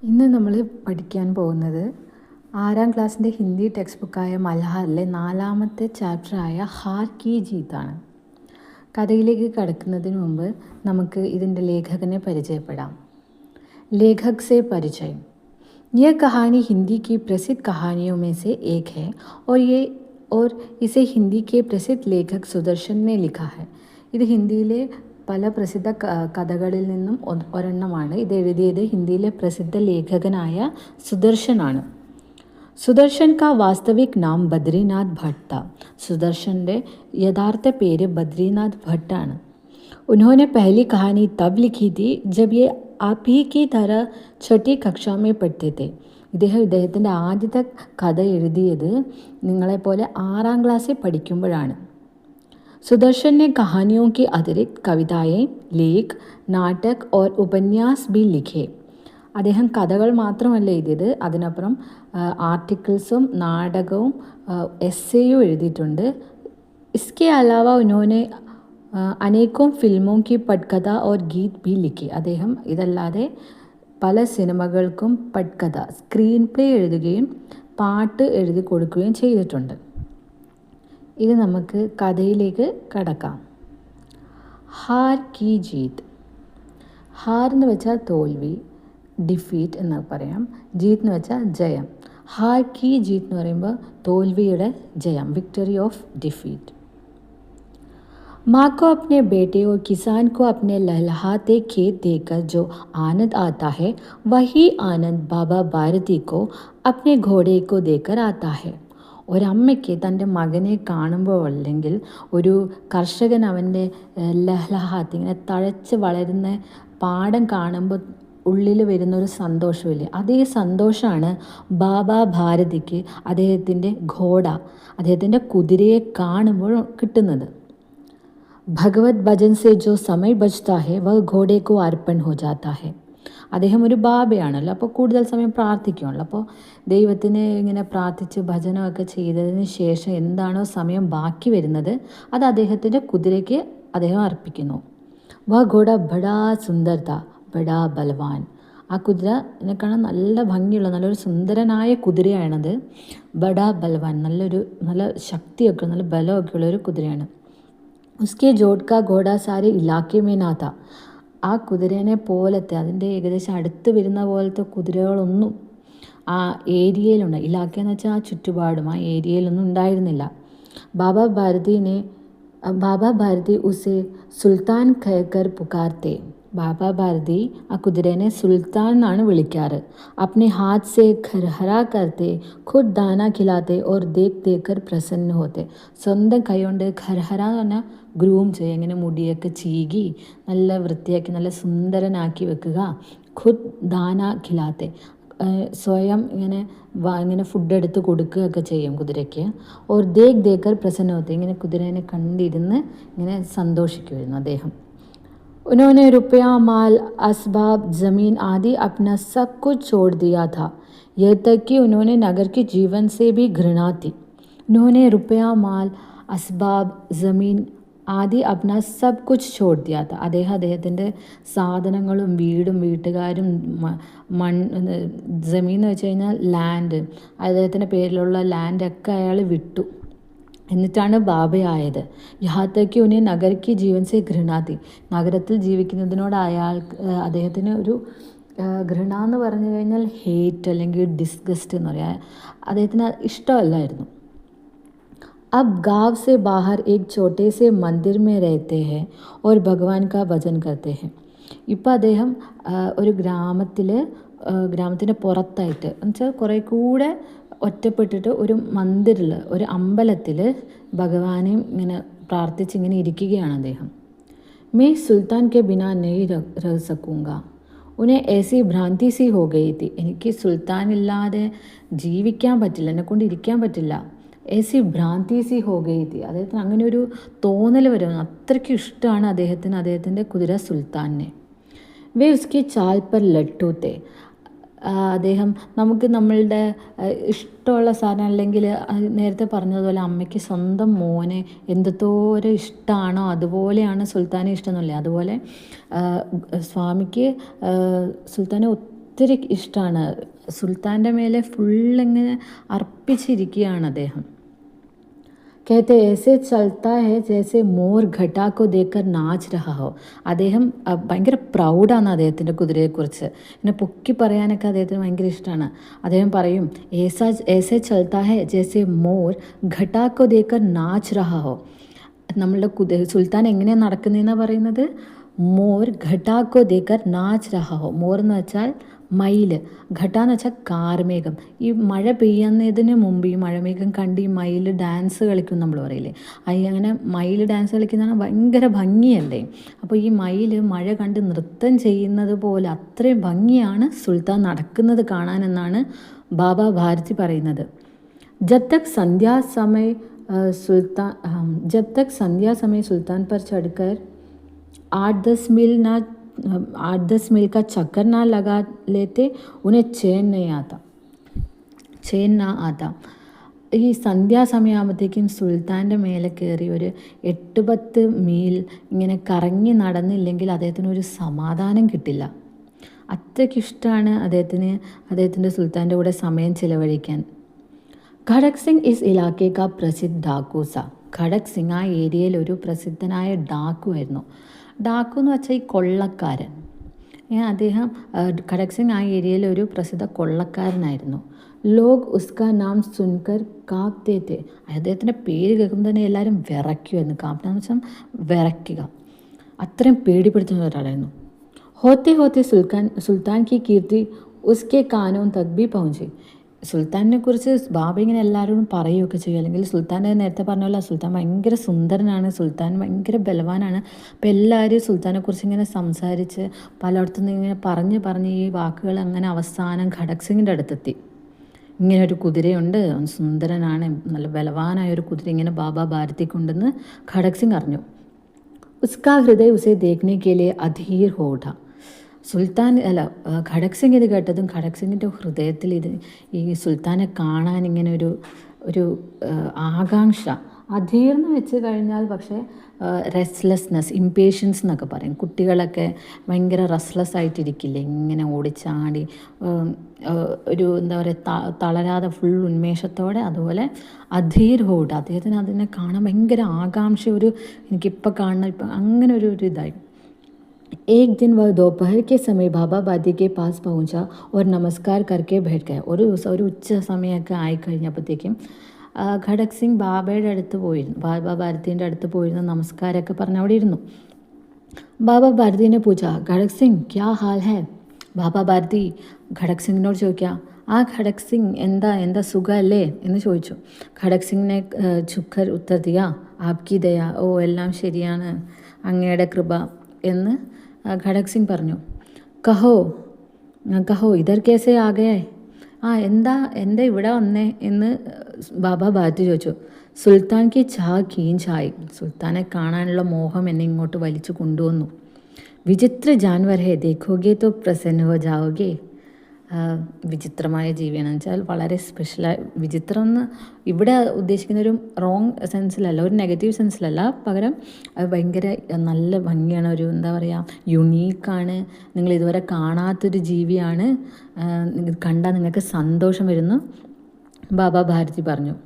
ഇന്ന് നമ്മൾ പഠിക്കാൻ പോകുന്നത് 6ാം ക്ലാസ്സിൻ്റെ ഹിന്ദി ടെക്സ്റ്റ് ബുക്കായ മൽഹാറിലെ 4ാമത്തെ ചാപ്റ്ററായ ഹാർ കി ജീത്താണ്. കഥയിലേക്ക് കടക്കുന്നതിന് മുമ്പ് നമുക്ക് ഇതിൻ്റെ ലേഖകനെ പരിചയപ്പെടാം. लेखक से परिचय. यह कहानी हिंदी की प्रसिद्ध कहानियों में से एक है और इसे हिंदी के प्रसिद्ध लेखक सुदर्शन ने लिखा है. ഇത് ഹിന്ദിയിലെ പല പ്രസിദ്ധ കഥകളിൽ നിന്നും ഒരെണ്ണമാണ്. ഇത് എഴുതിയത് ഹിന്ദിയിലെ പ്രസിദ്ധ ലേഖകനായ സുദർശനാണ്. സുദർശൻ കാ വാസ്തവിക് നാം ബദ്രീനാഥ് ഭട്ട് था. സുദർശൻ്റെ യഥാർത്ഥ പേര് ബദ്രീനാഥ് ഭട്ടാണ്. उन्होंने पहली कहानी तब लिखी थी जब ये आप ही की तरह छठी कक्षा में पढ़ते थे. ഇദ്ദേഹത്തിൻ്റെ ആദ്യത്തെ കഥ എഴുതിയത് നിങ്ങളെപ്പോലെ 6ാം ക്ലാസ്സിൽ പഠിക്കുമ്പോഴാണ്. सुदर्शन ने कहानियों के अतिरिक्त कविताएं, लेख, नाटक और उपन्यास भी लिखे. അദ്ദേഹം കഥകൾ മാത്രമല്ല എഴുതിയത്, അതിനപ്പുറം ആർട്ടിക്കിൾസും നാടകവും എസ്സേയും എഴുതിയിട്ടുണ്ട്. इसके अलावा उन्होंने അനേകം ഫിൽമോं की पटकथा और गीत भी लिखे. അദ്ദേഹം ഇതല്ലാതെ പല സിനിമകൾക്കും പട്കഥ സ്ക്രീൻ പ്ലേ എഴുതുകയും പാട്ട് എഴുതി കൊടുക്കുകയും ചെയ്തിട്ടുണ്ട്. ഇത് നമുക്ക് കഥയിലേക്ക് കടക്കാം. ഹാർ കി ജീത്ത്. ഹാർ എന്ന് വെച്ചാൽ തോൽവി, ഡിഫീറ്റ് എന്ന് പറയാം. ജീത്ത് എന്ന് വെച്ചാൽ ജയം. ഹാർ കി ജീത്ത് എന്ന് പറയുമ്പോൾ തോൽവിയുടെ ജയം, വിക്ടറി ഓഫ് ഡിഫീറ്റ്. माँ को अपने बेटे और किसान को अपने लहलहाते खेत देखकर जो आनंद आता है, वही आनंद बाबा भारती को अपने घोड़े को देखकर आता है. ഒരമ്മയ്ക്ക് തൻ്റെ മകനെ കാണുമ്പോൾ, അല്ലെങ്കിൽ ഒരു കർഷകൻ അവൻ്റെ ലഹ്ലഹാത്ത് ഇങ്ങനെ തഴച്ച് വളരുന്ന പാടം കാണുമ്പോൾ ഉള്ളിൽ വരുന്നൊരു സന്തോഷമില്ലേ, അതേ സന്തോഷമാണ് ബാബ ഭാരതിക്ക് അദ്ദേഹത്തിൻ്റെ ഘോഡ, അദ്ദേഹത്തിൻ്റെ കുതിരയെ കാണുമ്പോൾ കിട്ടുന്നത്. ഭഗവത് ഭജൻ സെ ജോ സമയ ബച്താ ഹെ വഹ് ഘോഡെ കോ അർപ്പൺ ഹോ ജാതാ ഹെ. അദ്ദേഹം ഒരു ബാബയാണല്ലോ, അപ്പോൾ കൂടുതൽ സമയം പ്രാർത്ഥിക്കുകയാണല്ലോ. അപ്പോൾ ദൈവത്തിന് ഇങ്ങനെ പ്രാർത്ഥിച്ച് ഭജനമൊക്കെ ചെയ്തതിന് ശേഷം എന്താണോ സമയം ബാക്കി വരുന്നത്, അത് അദ്ദേഹത്തിൻ്റെ കുതിരയ്ക്ക് അദ്ദേഹം അർപ്പിക്കുന്നു. വഹ് ഘോഡ ബഡാ സുന്ദർത ബഡാ ബലവാൻ. ആ കുതിരനെ കാണാൻ നല്ല ഭംഗിയുള്ള നല്ലൊരു സുന്ദരനായ കുതിരയാണത്. ബഡാ ബലവാൻ, നല്ല ശക്തിയൊക്കെ നല്ല ബലമൊക്കെ ഉള്ളൊരു കുതിരയാണ്. ഉസ്കെ ജോഡ് കാ ഘോഡ സാരെ ഇലാക്കെ മേ നാ താ. ആ കുതിരേനെ പോലത്തെ, അതിൻ്റെ ഏകദേശം അടുത്ത് വരുന്ന പോലത്തെ കുതിരകളൊന്നും ആ ഏരിയയിലുണ്ട്. ഇലാക്ക എന്ന് വെച്ചാൽ ആ ചുറ്റുപാടും, ആ ഏരിയയിലൊന്നും ഉണ്ടായിരുന്നില്ല. ബാബ ഭാരതി ഉസെ സുൽത്താൻ ഖയക്കർ പുകാർത്തെ. ബാബ ഭാരതി ആ കുതിരേനെ സുൽത്താൻ എന്നാണ് വിളിക്കാറ്. അപ്നെ ഹാത്ത് സെ ഖർഹറാ കർത്തെ ഖുദ് ദാന ഖിലാത്തെ ഓർ ദേഖ് ദേഖർ പ്രസന്ന ഹോത്തെ. സ്വന്തം കൈകൊണ്ട് ഖർഹറ എന്ന് പറഞ്ഞാൽ ഗ്രൂം ചെയ്യുക, ഇങ്ങനെ മുടിയൊക്കെ ചീകി നല്ല വൃത്തിയാക്കി നല്ല സുന്ദരനാക്കി വെക്കുക. ഖുദ് ദാന ഖിലാത്തെ, സ്വയം ഇങ്ങനെ ഫുഡ് എടുത്ത് കൊടുക്കുകയൊക്കെ ചെയ്യും കുതിരയ്ക്ക്. ഓർ ദേഖ് ദേഖർ പ്രസന്ന ഹോത്തെ, ഇങ്ങനെ കുതിരേനെ കണ്ടിരുന്ന് ഇങ്ങനെ സന്തോഷിക്കുമായിരുന്നു അദ്ദേഹം. उन्होंने रुपया, माल, असबाब, ज़मीन आदि अपना सब कुछ छोड़ दिया था. यह तक कि उन्होंने नगर के जीवन से भी घृणा थी. उन्होंने रुपया, माल, असबाब, ज़मीन ആദി അപ്ന സബ് കുച്ച് ഛോഡ് ദിയാ താ. അദ്ദേഹത്തിൻ്റെ സാധനങ്ങളും വീടും വീട്ടുകാരും ജമീൻ എന്ന് വെച്ച് കഴിഞ്ഞാൽ ലാൻഡ്, അദ്ദേഹത്തിൻ്റെ പേരിലുള്ള ലാൻഡൊക്കെ അയാൾ വിട്ടു. എന്നിട്ടാണ് ബാബയായത്. യഹാത്തക്ക് ഉന്നെ നഗരക്ക് ജീവൻ സെ ഘൃണാതി. നഗരത്തിൽ ജീവിക്കുന്നതിനോട് അദ്ദേഹത്തിന് ഒരു ഘൃണ എന്ന് പറഞ്ഞു കഴിഞ്ഞാൽ ഹേറ്റ് അല്ലെങ്കിൽ ഡിസ്ഗസ്റ്റ് എന്ന് പറയാം. അദ്ദേഹത്തിന് ഇഷ്ടമല്ലായിരുന്നു. अब गांव से बाहर एक छोटे से मंदिर में रहते हैं और भगवान का भजन करते हैं. ഇപ്പോൾ അദ്ദേഹം ഒരു ഗ്രാമത്തിൻ്റെ പുറത്തായിട്ട് എന്നുവെച്ചാൽ കുറേ കൂടെ ഒറ്റപ്പെട്ടിട്ട് ഒരു മന്ദിറിൽ, ഒരു അമ്പലത്തിൽ ഭഗവാനെയും ഇങ്ങനെ പ്രാർത്ഥിച്ച് ഇങ്ങനെ ഇരിക്കുകയാണ് അദ്ദേഹം. मैं सुल्तान के बिना नहीं रह सकूँगा. उन्हें ऐसी भ्रांति सी हो गई थी. എനിക്ക് സുൽത്താൻ ഇല്ലാതെ ജീവിക്കാൻ പറ്റില്ല, എന്നെക്കൊണ്ട് ഇരിക്കാൻ പറ്റില്ല. ऐसी ഭ്രാന്തി സി ഹോ ഗയി തി. അദ്ദേഹത്തിന് അങ്ങനെ ഒരു തോന്നൽ വരുന്നു. അത്രയ്ക്ക് ഇഷ്ടമാണ് അദ്ദേഹത്തിൻ്റെ കുതിര സുൽത്താനെ. വേ ഉസ്കി ചാൽ പർ ലട്ടു തേ. അദ്ദേഹം നമ്മളുടെ ഇഷ്ടമുള്ള സാധനം, അല്ലെങ്കിൽ നേരത്തെ പറഞ്ഞതുപോലെ അമ്മയ്ക്ക് സ്വന്തം മോനെ എന്തോരം ഇഷ്ടമാണോ അതുപോലെയാണ് സുൽത്താനെ ഇഷ്ടമെന്നല്ലേ, അതുപോലെ സ്വാമിക്ക് സുൽത്താനെ ഒത്തിരി ഇഷ്ടമാണ്. സുൽത്താൻ്റെ മേലെ ഫുള്ളിങ്ങനെ അർപ്പിച്ചിരിക്കുകയാണ് അദ്ദേഹം. कहते ऐसे चलता है जैसे മോർ ഘട്ടാ കോ ദേക്കർ നാച്ച് രഹാ ഹോ. അദ്ദേഹം ഭയങ്കര പ്രൗഡാണ് അദ്ദേഹത്തിൻ്റെ കുതിരയെക്കുറിച്ച്. എന്നെ പൊക്കി പറയാനൊക്കെ അദ്ദേഹത്തിന് ഭയങ്കര ഇഷ്ടമാണ്. അദ്ദേഹം പറയും ഏസെ ചൽത്താ ഹെ ജैसे മോർ ഘട്ടാ കോ ദേക്കർ നാച്ച് രഹാ ഹോ. നമ്മളുടെ സുൽത്താൻ എങ്ങനെയാണ് നടക്കുന്നതെന്നാണ് പറയുന്നത്. മോർ ഘട്ടാ കോ ദേക്കർ നാച്ച് രഹാ ഹോ. മോർ എന്ന് വെച്ചാൽ മയിൽ, ഘട്ട എന്ന് വെച്ചാൽ കാർമേഘം. ഈ മഴ പെയ്യുന്നതിന് മുമ്പ് ഈ മഴമേഘം കണ്ട് ഈ മയിൽ ഡാൻസ് കളിക്കും നമ്മൾ പറയില്ലേ. അങ്ങനെ മയിൽ ഡാൻസ് കളിക്കുന്നതാണ് ഭയങ്കര ഭംഗിയല്ലേ. അപ്പോൾ ഈ മയിൽ മഴ കണ്ട് നൃത്തം ചെയ്യുന്നത് പോലെ അത്രയും ഭംഗിയാണ് സുൽത്താൻ നടക്കുന്നത് കാണാനെന്നാണ് ബാബ ഭാരതി പറയുന്നത്. ജബ് തക് സന്ധ്യാസമയ സുൽത്താൻ पर चढ़कर 8-10 मील का चक्कर ना लगा लेते उन्हें चैन ना आता. ഈ സന്ധ്യാസമയമാകുമ്പോഴത്തേക്കും സുൽത്താൻ്റെ മേലെ കയറി ഒരു 8-10 മീൽ ഇങ്ങനെ കറങ്ങി നടന്നില്ലെങ്കിൽ അദ്ദേഹത്തിനൊരു സമാധാനം കിട്ടില്ല. അത്രയ്ക്കിഷ്ടമാണ് അദ്ദേഹത്തിൻ്റെ സുൽത്താൻ്റെ കൂടെ സമയം ചിലവഴിക്കാൻ. ഖടക് സിംഗ് ഇസ് ഇലാക്കെ കാ പ്രസിദ്ധ ഡാക്കൂസ. ഖടക് സിംഗ് ആ ഏരിയയിൽ ഒരു പ്രസിദ്ധനായ ഡാക്കു ആയിരുന്നു. ഡാക്കു എന്ന് വെച്ചാൽ ഈ കൊള്ളക്കാരൻ. അദ്ദേഹം ഖടക് സിംഗ് ആ ഏരിയയിൽ ഒരു പ്രസിദ്ധ കൊള്ളക്കാരനായിരുന്നു. ലോഗ് ഉസ്കാ നാം സുൻകർ കാപ്തേ തേ. അദ്ദേഹത്തിൻ്റെ പേര് കേൾക്കുമ്പോൾ തന്നെ എല്ലാവരും വിറയ്ക്കുമായിരുന്നു. കാപ്ത എന്ന് വെച്ചാൽ വിറയ്ക്കുക. അത്രയും പേടിപ്പെടുത്തുന്ന ഒരാളായിരുന്നു. ഹോത്തെ ഹോത്തെ സുൽത്താൻ കി കീർത്തി ഉസ്കെ കാനോൻ തക് ബി പहुंची. സുൽത്താനെ കുറിച്ച് ബാബ ഇങ്ങനെ എല്ലാവരോടും പറയുകയൊക്കെ ചെയ്യും. അല്ലെങ്കിൽ സുൽത്താൻ്റെ നേരത്തെ പറഞ്ഞ പോലെ സുൽത്താൻ ഭയങ്കര സുന്ദരനാണ്, സുൽത്താൻ ഭയങ്കര ബലവാനാണ്. അപ്പോൾ എല്ലാവരും സുൽത്താനെക്കുറിച്ച് ഇങ്ങനെ സംസാരിച്ച് പലയിടത്തുനിന്ന് ഇങ്ങനെ പറഞ്ഞ് ഈ വാക്കുകൾ അങ്ങനെ അവസാനം ഖടക് സിംഗിൻ്റെ അടുത്തെത്തി. ഇങ്ങനെ ഒരു കുതിരയുണ്ട്, സുന്ദരനാണ്, നല്ല ബലവാനായ ഒരു കുതിര ഇങ്ങനെ ബാബ ഭാരതിക്കുണ്ടെന്ന് ഖടക് സിംഗ് അറിഞ്ഞു. ഉസ്കാ ഹൃദയ ഉസേ ദേഖ്നെ കെ ലിയെ അധീർ ഹോഠ. ഖടക് സിംഗ് ഇത് കേട്ടതും ഖടക് സിംഗിൻ്റെ ഹൃദയത്തിൽ ഈ സുൽത്താനെ കാണാൻ ഇങ്ങനെ ഒരു ആകാംക്ഷ. അധീർന്ന് വെച്ച് കഴിഞ്ഞാൽ പക്ഷേ റെസ്റ്റ്ലെസ്നെസ്, ഇംപേഷ്യൻസ് എന്നൊക്കെ പറയും. കുട്ടികളൊക്കെ ഭയങ്കര റെസ്റ്റ്ലെസ് ആയിട്ടിരിക്കില്ലേ, ഇങ്ങനെ ഓടിച്ചാടി ഒരു എന്താ പറയുക തളരാതെ ഫുൾ ഉന്മേഷത്തോടെ. അതുപോലെ അധീർ ഹോഡ്, അദ്ദേഹത്തിന് അതിനെ കാണാൻ ഭയങ്കര ആകാംക്ഷ. എനിക്കിപ്പോൾ കാണുന്ന അങ്ങനെ ഒരു ഇതായി. एक दिन वह दोपहर के समय बाबा बादी के पास पहुंचा और नमस्कार करके बैठ गया. ഒരു ഉച്ച സമയമൊക്കെ ആയിക്കഴിഞ്ഞപ്പോഴത്തേക്കും ഖടക് സിംഗ് ബാബയുടെ അടുത്ത് പോയിരുന്നു, ബാബ ഭാരതീൻ്റെ അടുത്ത് പോയിരുന്നു, നമസ്കാരമൊക്കെ പറഞ്ഞ് അവിടെ ഇരുന്നു. ബാബ ഭാരതീനെ പൂച്ച ഖടക് സിംഗ് ക്യാ ഹാൽ ഹേ. ബാബ ഭാരതി ഖടക് സിംഗിനോട് ചോദിക്കുക, ആ ഖടക് സിംഗ് എന്താ സുഖമല്ലേ എന്ന് ചോദിച്ചു. ഖടക് സിംഗിനെ ചുക്കർ ഉത്തർ ദിയ ആപ്കി ദയ. ഓ എല്ലാം ശരിയാണ്, അങ്ങയുടെ കൃപ എന്ന് ഖടക് സിംഗ് പറഞ്ഞു. കഹോ ഇധർ കേസേ ആകെ. എന്താ ഇവിടെ വന്നേ എന്ന് ബാബ ഭാരതി ചോദിച്ചു. സുൽത്താൻ കി ഖീഞ്ചായി. സുൽത്താനെ കാണാനുള്ള മോഹം എന്നെ ഇങ്ങോട്ട് വലിച്ചു കൊണ്ടുവന്നു. വിചിത്ര ജാൻവർ ഹേ, ദേഖോഗെ തോ പ്രസന്ന ഹോ ജാओगे. വിചിത്രമായ ജീവിയാണെന്ന് വെച്ചാൽ വളരെ സ്പെഷ്യലായി. വിചിത്രം എന്ന് ഇവിടെ ഉദ്ദേശിക്കുന്ന ഒരു റോങ് സെൻസിലല്ല, ഒരു നെഗറ്റീവ് സെൻസിലല്ല, പകരം അത് ഭയങ്കര നല്ല ഭംഗിയാണ്, ഒരു എന്താ പറയുക യുണീക്കാണ്, നിങ്ങൾ ഇതുവരെ കാണാത്തൊരു ജീവിയാണ്, കണ്ടാൽ നിങ്ങൾക്ക് സന്തോഷം വരുന്നു ബാബ ഭാരതി പറഞ്ഞു.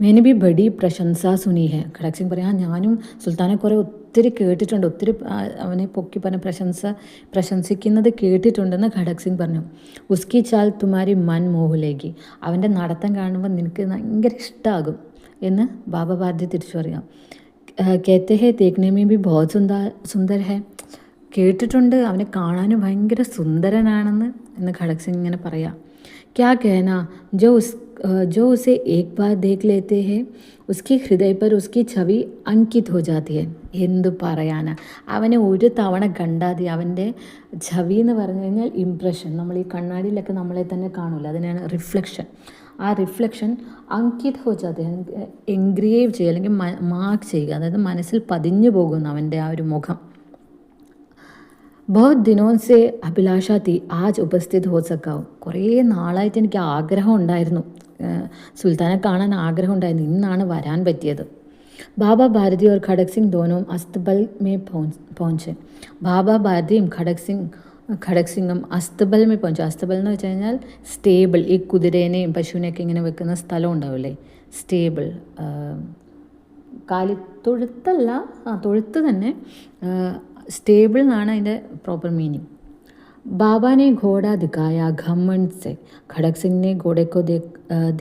मैंने भी बड़ी प्रशंसा सुनी है. ഖടക് സിംഗ് പറയാം, ഞാനും സുൽത്താനെ കുറേ ഒത്തിരി കേട്ടിട്ടുണ്ട്, ഒത്തിരി അവനെ പൊക്കി പറഞ്ഞ് പ്രശംസിക്കുന്നത് കേട്ടിട്ടുണ്ടെന്ന് ഖടക് സിംഗ് പറഞ്ഞു. ഉസ്കി ചാൽ തുമാരി മൻ മോഹുലേഗി. അവൻ്റെ നടത്തം കാണുമ്പോൾ നിനക്ക് ഭയങ്കര ഇഷ്ടമാകും എന്ന് ബാബ ഭാരതി തിരിച്ചു പറയാം. കേത്തെ ഹേ ദേഖ്നെ മേ ബി ബഹുത് സുന്ദർ ഹേ. കേട്ടിട്ടുണ്ട് അവനെ കാണാനും ഭയങ്കര സുന്ദരനാണെന്ന് എന്ന് ഖടക് സിംഗ് ഇങ്ങനെ പറയാം. ക്യാ कहना जो उसे एक बार देख लेते हैं उसके हृदय पर उसकी छवि अंकित हो जाती है. എന്തു പറയാനാ, അവനെ ഒരു തവണ കണ്ടാൽ അവൻ്റെ ഛവി എന്ന് പറഞ്ഞു കഴിഞ്ഞാൽ ഇംപ്രഷൻ. നമ്മൾ ഈ കണ്ണാടിയിലൊക്കെ നമ്മളെ തന്നെ കാണൂല, അതിനാണ് റിഫ്ലക്ഷൻ. ആ റിഫ്ലക്ഷൻ അങ്കിത് ഹോ ജാതെ, എൻഗ്രേവ് ചെയ്യുക അല്ലെങ്കിൽ മാർക്ക് ചെയ്യുക, അതായത് മനസ്സിൽ പതിഞ്ഞു പോകുന്നു അവൻ്റെ ആ ഒരു മുഖം. ബഹുത് ദിനോൻ സെ അഭിലാഷ തീ ആജ് ഉപസ്ഥിത് ഹോ സക്കാവും. കുറേ നാളായിട്ട് എനിക്ക് ആഗ്രഹം ഉണ്ടായിരുന്നു, സുൽത്താനെ കാണാൻ ആഗ്രഹം ഉണ്ടായിരുന്നു, ഇന്നാണ് വരാൻ പറ്റിയത്. ബാബ ഭാരതി और ഖടക് സിംഗ് दोनों അസ്തബൽ മേ പहुंचे. ബാബ ഭാരതിയും ഖടക് സിംഗ് ഖടക് സിംഗും അസ്തബൽ में पहुंचा. അസ്തബൽ എന്ന് വെച്ച് കഴിഞ്ഞാൽ സ്റ്റേബിൾ, ഈ കുതിരേനെയും പശുവിനെയൊക്കെ ഇങ്ങനെ വെക്കുന്ന സ്ഥലം ഉണ്ടാവില്ലേ, സ്റ്റേബിൾ. കാലിത്തൊഴുത്തല്ല, തൊഴുത്ത് തന്നെ, സ്റ്റേബിൾ എന്നാണ് അതിൻ്റെ പ്രോപ്പർ മീനിങ്. बाबा ने घोड़ा दिखाया घमंड से. खड़क सिंह ने घोड़े को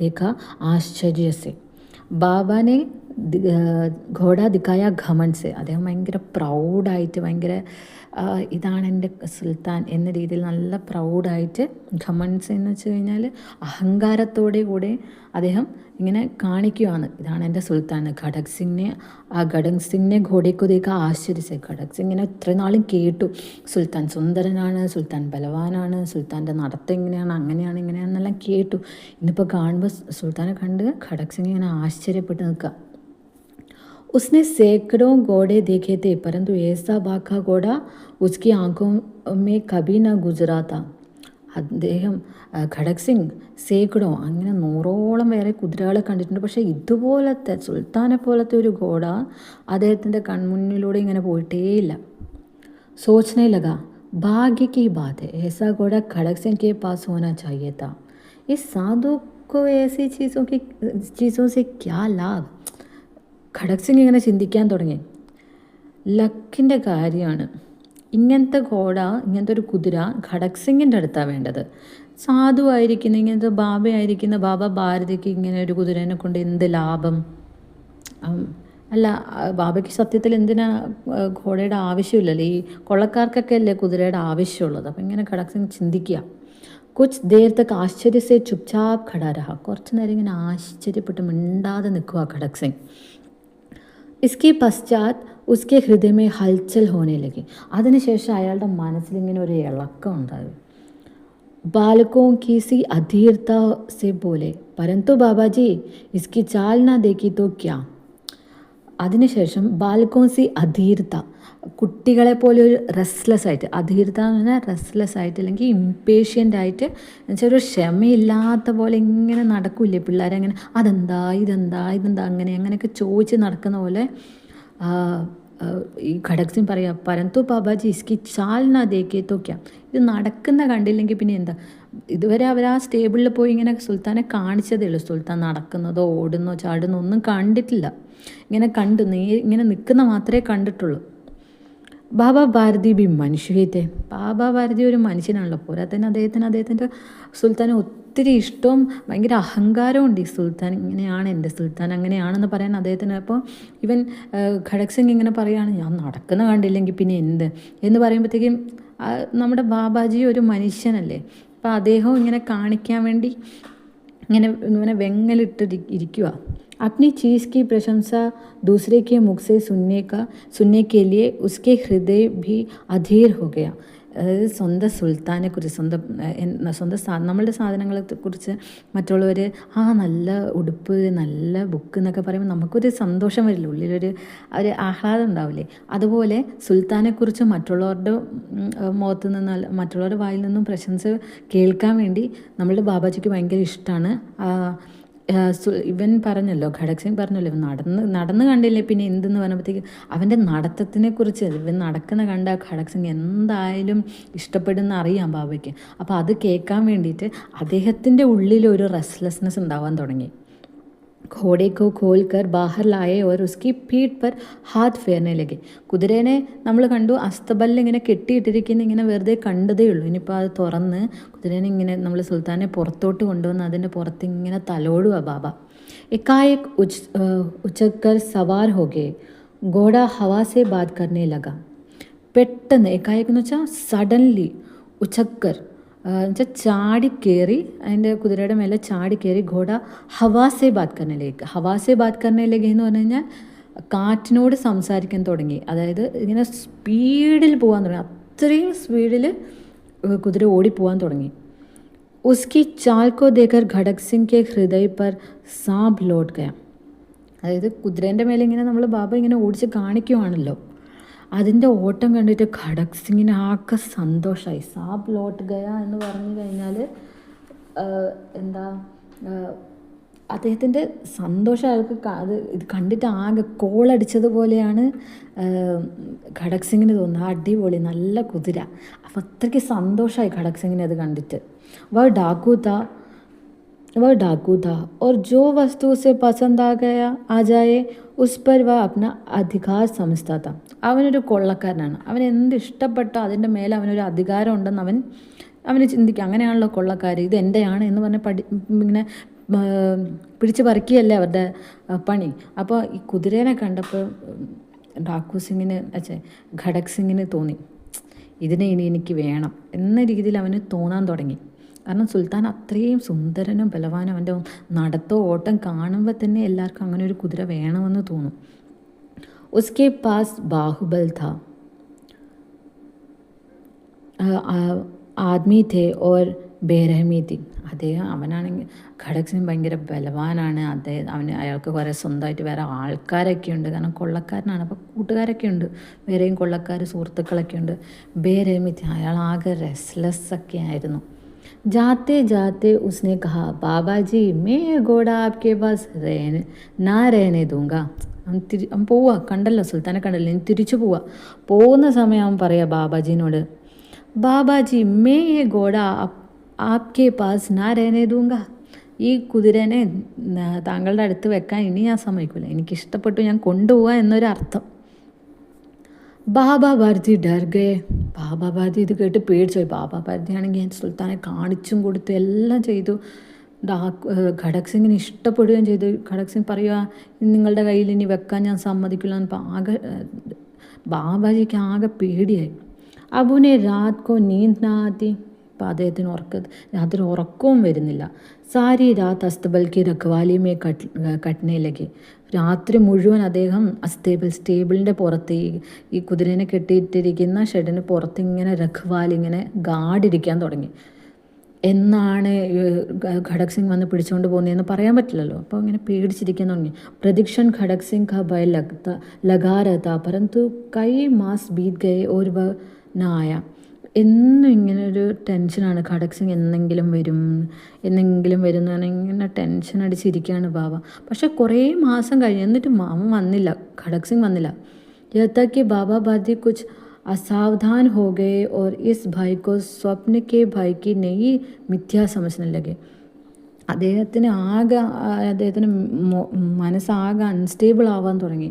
देखा आश्चर्य से. ബാബാനെ ഘോഡ ദിക്കായ ഘമണ്ട് സെ. അദ്ദേഹം ഭയങ്കര പ്രൗഡായിട്ട്, ഭയങ്കര ഇതാണ് എൻ്റെ സുൽത്താൻ എന്ന രീതിയിൽ നല്ല പ്രൗഡായിട്ട്, ഘമണ്ട് എന്ന് വെച്ച് കഴിഞ്ഞാൽ അഹങ്കാരത്തോടെ കൂടെ അദ്ദേഹം ഇങ്ങനെ കാണിക്കുകയാണ്, ഇതാണ് എൻ്റെ സുൽത്താൻ. ഖടക് സിംഗിനെ ഘോഡയ്ക്കൊതേക്ക് ആശ്ചര്യസെ. ഖടക് സിംഗിനെ ഇത്ര നാളും കേട്ടു, സുൽത്താൻ സുന്ദരനാണ്, സുൽത്താൻ ബലവാനാണ്, സുൽത്താൻ്റെ നടത്തം ഇങ്ങനെയാണ്, അങ്ങനെയാണ്, ഇങ്ങനെയാണെന്നെല്ലാം കേട്ടു. ഇന്നിപ്പോൾ കാണുമ്പോൾ സുൽത്താനെ കണ്ട് ഖടക് സിംഗ് ഇങ്ങനെ ആശ്ചര്യപ്പെട്ട് നിൽക്കുക. उसने सैकड़ों घोड़े देखे थे, परंतु ऐसा बाका घोड़ा उसकी आंखों में कभी न गुजरा था. അദ്ദേഹം ഖടക് സിംഗ് സേക്കടോ, അങ്ങനെ 100ഓളം വേറെ കുതിരകളെ കണ്ടിട്ടുണ്ട്, പക്ഷേ ഇതുപോലത്തെ സുൽത്താനെ പോലത്തെ ഒരു ഘോഡ അദ്ദേഹത്തിൻ്റെ കൺമുന്നിലൂടെ ഇങ്ങനെ പോയിട്ടേയില്ല. सोचने लगा भाग्य की बात है, ऐसा घोड़ा खड़क सिंह के पास होना चाहिए था. इस साधु को ऐसी चीज़ों से क्या लाभ. ഖടക് സിംഗ് ഇങ്ങനെ ചിന്തിക്കാൻ തുടങ്ങി, ലക്കിൻ്റെ കാര്യമാണ്. ഇങ്ങനത്തെ ഘോഡ, ഇങ്ങനത്തെ ഒരു കുതിര ഖടക് സിംഗിൻ്റെ അടുത്താണ് വേണ്ടത്. സാധുവായിരിക്കുന്ന, ഇങ്ങനത്തെ ബാബയായിരിക്കുന്ന ബാബ ഭാരതിക്ക് ഇങ്ങനെ ഒരു കുതിരേനെ കൊണ്ട് എന്ത് ലാഭം? അല്ല, ബാബയ്ക്ക് സത്യത്തിൽ എന്തിനാ ഘോഡയുടെ ആവശ്യമില്ലല്ലോ, ഈ കൊള്ളക്കാർക്കൊക്കെ അല്ലേ കുതിരയുടെ ആവശ്യമുള്ളത്. അപ്പം ഇങ്ങനെ ഖടക് സിംഗ് ചിന്തിക്കുക. കുച്ച് ദേർ തക്ക് ആശ്ചര്യ സെ ചുപ്ചാപ്പ് ഖടാ രഹാ. കുറച്ച് നേരം ഇങ്ങനെ ആശ്ചര്യപ്പെട്ട് മിണ്ടാതെ നിൽക്കുക ഖടക് സിംഗ്. इसके पश्चात उसके हृदय में हलचल होने लगी. അതിനുശേഷം അയാളുടെ മനസ്സിലിങ്ങനെ ഒരു ഇളക്കം ഉണ്ടായി. बालकों की सी अधीरता से बोले, परंतु बाबा जी इसकी चाल ना देखी तो क्या. അതിനുശേഷം ബാൽക്കോൺസി അധീർത്ത, കുട്ടികളെ പോലെ ഒരു റെസ്ലെസ് ആയിട്ട്, അധീർത്ത എന്ന് പറഞ്ഞാൽ റെസ്ലെസ് ആയിട്ട്, അല്ലെങ്കിൽ ഇംപേഷ്യൻ്റ് ആയിട്ട്, എന്നുവെച്ചാൽ ഒരു ക്ഷമയില്ലാത്ത പോലെ ഇങ്ങനെ നടക്കില്ലേ പിള്ളേരങ്ങനെ, അതെന്താ ഇതെന്താ ഇതെന്താ അങ്ങനെയൊക്കെ ചോദിച്ച് നടക്കുന്ന പോലെ ഈ ഖടക് സിംഗ് പറയാം, പരന്തു ബാബാജി ഇസ്കി ചാൽ നാ ദേക്കേ തോ ക്യാ. ഇത് നടക്കുന്ന കണ്ടില്ലെങ്കിൽ പിന്നെ എന്താ. ഇതുവരെ അവർ ആ സ്റ്റേബിളിൽ പോയി ഇങ്ങനെ സുൽത്താനെ കാണിച്ചതേ ഉള്ളൂ, സുൽത്താൻ നടക്കുന്നതോ ഓടുന്നോ ചാടുന്നോ ഒന്നും കണ്ടിട്ടില്ല. ഇങ്ങനെ ഇങ്ങനെ നിൽക്കുന്ന മാത്രമേ കണ്ടിട്ടുള്ളൂ. ബാബ ഭാരതി ബി മനുഷ്യത്തെ. ബാബ ഭാരതി ഒരു മനുഷ്യനാണല്ലോ, പോരാത്തന്നെ അദ്ദേഹത്തിൻ്റെ സുൽത്താനെ ഒത്തിരി ഇഷ്ടവും ഭയങ്കര അഹങ്കാരവും ഉണ്ട്. ഈ സുൽത്താൻ ഇങ്ങനെയാണ്, എൻ്റെ സുൽത്താൻ അങ്ങനെയാണെന്ന് പറയാൻ അദ്ദേഹത്തിന്. അപ്പോൾ ഇവൻ ഖടക് സിംഗ് ഇങ്ങനെ പറയുകയാണ്, ഞാൻ നടക്കുന്ന കണ്ടില്ലെങ്കിൽ പിന്നെ എന്ത് എന്ന് പറയുമ്പോഴത്തേക്കും നമ്മുടെ ബാബാജി ഒരു മനുഷ്യനല്ലേ, അപ്പോൾ അദ്ദേഹം ഇങ്ങനെ കാണിക്കാൻ വേണ്ടി ഇങ്ങനെ വെങ്ങലിട്ട് ഇരിക്കുക. अपनी चीज़ की प्रशंसा दूसरे के मुख से सुनने के लिए उसके हृदय भी अधीर हो गया. അതായത് സ്വന്തം സുൽത്താനെക്കുറിച്ച്, നമ്മളുടെ സാധനങ്ങളെക്കുറിച്ച് മറ്റുള്ളവർ നല്ല ഉടുപ്പ്, നല്ല ബുക്ക് എന്നൊക്കെ പറയുമ്പോൾ നമുക്കൊരു സന്തോഷം വരില്ല, ഉള്ളിലൊരു ആഹ്ലാദം ഉണ്ടാവില്ലേ. അതുപോലെ സുൽത്താനെക്കുറിച്ച് മറ്റുള്ളവരുടെ മുഖത്ത് നിന്ന്, മറ്റുള്ളവരുടെ വായിൽ നിന്നും പ്രശംസ കേൾക്കാൻ വേണ്ടി നമ്മളുടെ ബാബാജിക്ക് ഭയങ്കര ഇഷ്ടമാണ്. ഇവൻ പറഞ്ഞല്ലോ, ഖടക് സിംഗ് പറഞ്ഞല്ലോ, ഇവൻ നടന്ന് കണ്ടില്ലേ പിന്നെ എന്തെന്ന് പറഞ്ഞപ്പോഴത്തേക്ക് അവൻ്റെ നടത്തത്തിനെ കുറിച്ച്, ഇവൻ നടക്കുന്ന കണ്ട ഖടക് സിംഗ് എന്തായാലും ഇഷ്ടപ്പെടുന്ന അറിയാം ബാബയ്ക്ക്. അപ്പോൾ അത് കേൾക്കാൻ വേണ്ടിയിട്ട് അദ്ദേഹത്തിൻ്റെ ഉള്ളിലൊരു റെസ്റ്റ്ലെസ്നെസ് ഉണ്ടാവാൻ തുടങ്ങി. घोड़े को खोल कर बाहर लाए और उसकी पीठ पर हाथ फेरने लगे. കുതിരേനെ നമ്മൾ കണ്ടു, അസ്തബലിൽ ഇങ്ങനെ കെട്ടിയിട്ടിരിക്കുന്ന ഇങ്ങനെ വെറുതെ കണ്ടതേ ഉള്ളൂ. ഇനിയിപ്പോൾ അത് തുറന്ന് കുതിരേനെ ഇങ്ങനെ നമ്മൾ സുൽത്താനെ പുറത്തോട്ട് കൊണ്ടുവന്ന് അതിൻ്റെ പുറത്ത് ഇങ്ങനെ തലോടുക ബാബ. एकाएक उछलकर सवार हो गए. घोड़ा हवा से बात करने लगा. പെട്ടെന്ന്, ഏകായക് എന്ന് വെച്ചാൽ സഡൻലി, ഉച്ചക്കർ എന്നുവെച്ചാൽ ചാടിക്കേറി, അതിൻ്റെ കുതിരയുടെ മേലെ ചാടിക്കേറി. ഘോഡ ഹവാസെ ബാത് കർണയിലേക്ക്. ഹവാസെ ബാത് കർണയിലേക്ക് എന്ന് പറഞ്ഞു കഴിഞ്ഞാൽ കാറ്റിനോട് സംസാരിക്കാൻ തുടങ്ങി. അതായത് ഇങ്ങനെ സ്പീഡിൽ പോകാൻ തുടങ്ങി, അത്രയും സ്പീഡിൽ കുതിര ഓടിപ്പോകാൻ തുടങ്ങി. ഉസ്കി ചാൽ കോ ദേഖർ ഖടക് സിംഗ് കെ ഹൃദയ പർ സാബ് ലോട്ട് ഗയ. അതായത് കുതിരേൻ്റെ മേലെ ഇങ്ങനെ നമ്മൾ ബാബ ഇങ്ങനെ ഓടിച്ച് കാണിക്കുവാണല്ലോ, അതിൻ്റെ ഓട്ടം കണ്ടിട്ട് ഖടക് സിംഗിന് ആകെ സന്തോഷമായി. സാബ് ലോട്ട് ഗയ എന്ന് പറഞ്ഞു കഴിഞ്ഞാൽ എന്താ, അദ്ദേഹത്തിൻ്റെ സന്തോഷം അയാൾക്ക് അത് ഇത് കണ്ടിട്ട് ആകെ കോളടിച്ചതുപോലെയാണ് ഖടക് സിംഗിന് തോന്നുന്നത്. അടിപൊളി, നല്ല കുതിര. അപ്പം അത്രയ്ക്ക് സന്തോഷമായി ഖടക് സിംഗിനെ അത് കണ്ടിട്ട്. വ ഡാക്കു താ वह डाकू था और जो वस्तु उसे पसंद आ जाए उस पर वह अपना അധികാർ समझता था. അവനൊരു കൊള്ളക്കാരനാണ്. അവൻ എന്ത് ഇഷ്ടപ്പെട്ടോ അതിൻ്റെ മേലെ അവനൊരു അധികാരം ഉണ്ടെന്ന് അവന് ചിന്തിക്കുക. അങ്ങനെയാണല്ലോ കൊള്ളക്കാർ, ഇത് എൻ്റെയാണ് എന്ന് പറഞ്ഞ് ഇങ്ങനെ പിടിച്ച് പറിക്കുകയല്ലേ അവരുടെ പണി. അപ്പോൾ ഈ കുതിരേനെ കണ്ടപ്പോൾ ഡാക്കു സിംഗിന് ഖടക് സിംഗിന് തോന്നി, ഇതിനെ ഇനി എനിക്ക് വേണം എന്ന രീതിയിൽ അവന് തോന്നാൻ തുടങ്ങി. കാരണം സുൽത്താൻ അത്രയും സുന്ദരനും ബലവാനും, അവൻ്റെ നടത്തോ ഓട്ടം കാണുമ്പോൾ തന്നെ എല്ലാവർക്കും അങ്ങനെ ഒരു കുതിര വേണമെന്ന് തോന്നും. ഉസ്കെ പാസ് ബാഹുബൽ ഥാ, ആദ്മി ഥേ ഓർ ബേരഹമി തി. അവനാണെങ്കിൽ ഖടക് സിംഗ് ഭയങ്കര ബലവാനാണ്. അയാൾക്ക് കുറേ സ്വന്തമായിട്ട് വേറെ ആൾക്കാരൊക്കെ ഉണ്ട്. കാരണം കൊള്ളക്കാരനാണ്, അപ്പോൾ കൂട്ടുകാരൊക്കെ ഉണ്ട്, വേറെയും കൊള്ളക്കാർ സുഹൃത്തുക്കളൊക്കെ ഉണ്ട്. ബേരഹമി തി, അയാൾ ആകെ റെസ്ലെസ് ഒക്കെ ആയിരുന്നു. जाते जाते उसने कहा, बाबा जी मैं ये घोड़ा आपके पास ना रहने दूंगा. അവൻ പോവുക, കണ്ടല്ലോ സുൽത്താനെ കണ്ടല്ലോ, ഇനി തിരിച്ചു പോവുക. പോകുന്ന സമയം അവൻ പറയാ ബാബാജീനോട്, ബാബാജി മേ യേ ഘോഡ ആപ്കെ പാസ് നാ രഹനെ ദൂങ്ക. ഈ കുതിരനെ താങ്കളുടെ അടുത്ത് വെക്കാൻ ഇനി ഞാൻ സമ്മതിക്കില്ല, എനിക്കിഷ്ടപ്പെട്ടു, ഞാൻ കൊണ്ടുപോവുക എന്നൊരർത്ഥം. ബാബാ ബാർജി ഡർ ഗേ. ബാബാ ബാർജി ഇത് കേട്ട് പേടിച്ചുപോയി. ബാബാ ബാർജി ആണെങ്കിൽ സുൽത്താനെ കാണിച്ചും കൊടുത്തു, എല്ലാം ചെയ്തു. ഖടക് സിംഗിന് ഇഷ്ടപ്പെടുകയും ചെയ്തു. ഖടക് സിംഗ് പറയുക, നിങ്ങളുടെ കയ്യിൽ ഇനി വെക്കാൻ ഞാൻ സമ്മതിക്കില്ല എന്ന്. ആകെ ബാബാജിക്ക് ആകെ പേടിയായി. അബുനെ രാത് കോ നീന്ത് നാ ആതി. അപ്പോൾ അദ്ദേഹത്തിന് രാത്രി ഉറക്കവും വരുന്നില്ല. സാരി രാത് അസ്തബൽ കി രഖ്വാലി മേ കട്ട്നെ ലഗി. രാത്രി മുഴുവൻ അദ്ദേഹം സ്റ്റേബിളിൻ്റെ പുറത്ത് ഈ കുതിരേനെ കെട്ടിയിട്ടിരിക്കുന്ന ഷെഡിന് പുറത്ത് ഇങ്ങനെ രഖ്വാൽ, ഇങ്ങനെ ഗാർഡിരിക്കാൻ തുടങ്ങി. എന്നാണ് ഖടക് സിംഗ് വന്ന് പിടിച്ചുകൊണ്ട് പോകുന്നതെന്ന് പറയാൻ പറ്റില്ലല്ലോ. അപ്പോൾ ഇങ്ങനെ പേടിച്ചിരിക്കാൻ തുടങ്ങി. പ്രദീക്ഷൻ ഖടക് സിംഗ് ക ഭയ ലഗാ രഹതാ പരന്തു കൈ മാസ് ബീത് ഗയെ ഓർ വ നായ. എന്നും ഇങ്ങനൊരു ടെൻഷനാണ്. ഖടക് സിംഗ് എന്നെങ്കിലും വരും എന്ന് പറഞ്ഞാൽ ഇങ്ങനെ ടെൻഷൻ അടിച്ചിരിക്കുകയാണ് ബാബ. പക്ഷെ കുറേ മാസം കഴിഞ്ഞ് എന്നിട്ട് അവൻ വന്നില്ല, ഖടക് സിംഗ് വന്നില്ല. യഥാക്കി ബാബ ബാദി കുച്ച് असावधान हो गए और इस भाई को स्वप्न के भाई की नई मिथ्या समझने लगे. അദ്ദേഹത്തിന് മനസ്സാകെ അൺസ്റ്റേബിൾ ആവാൻ തുടങ്ങി.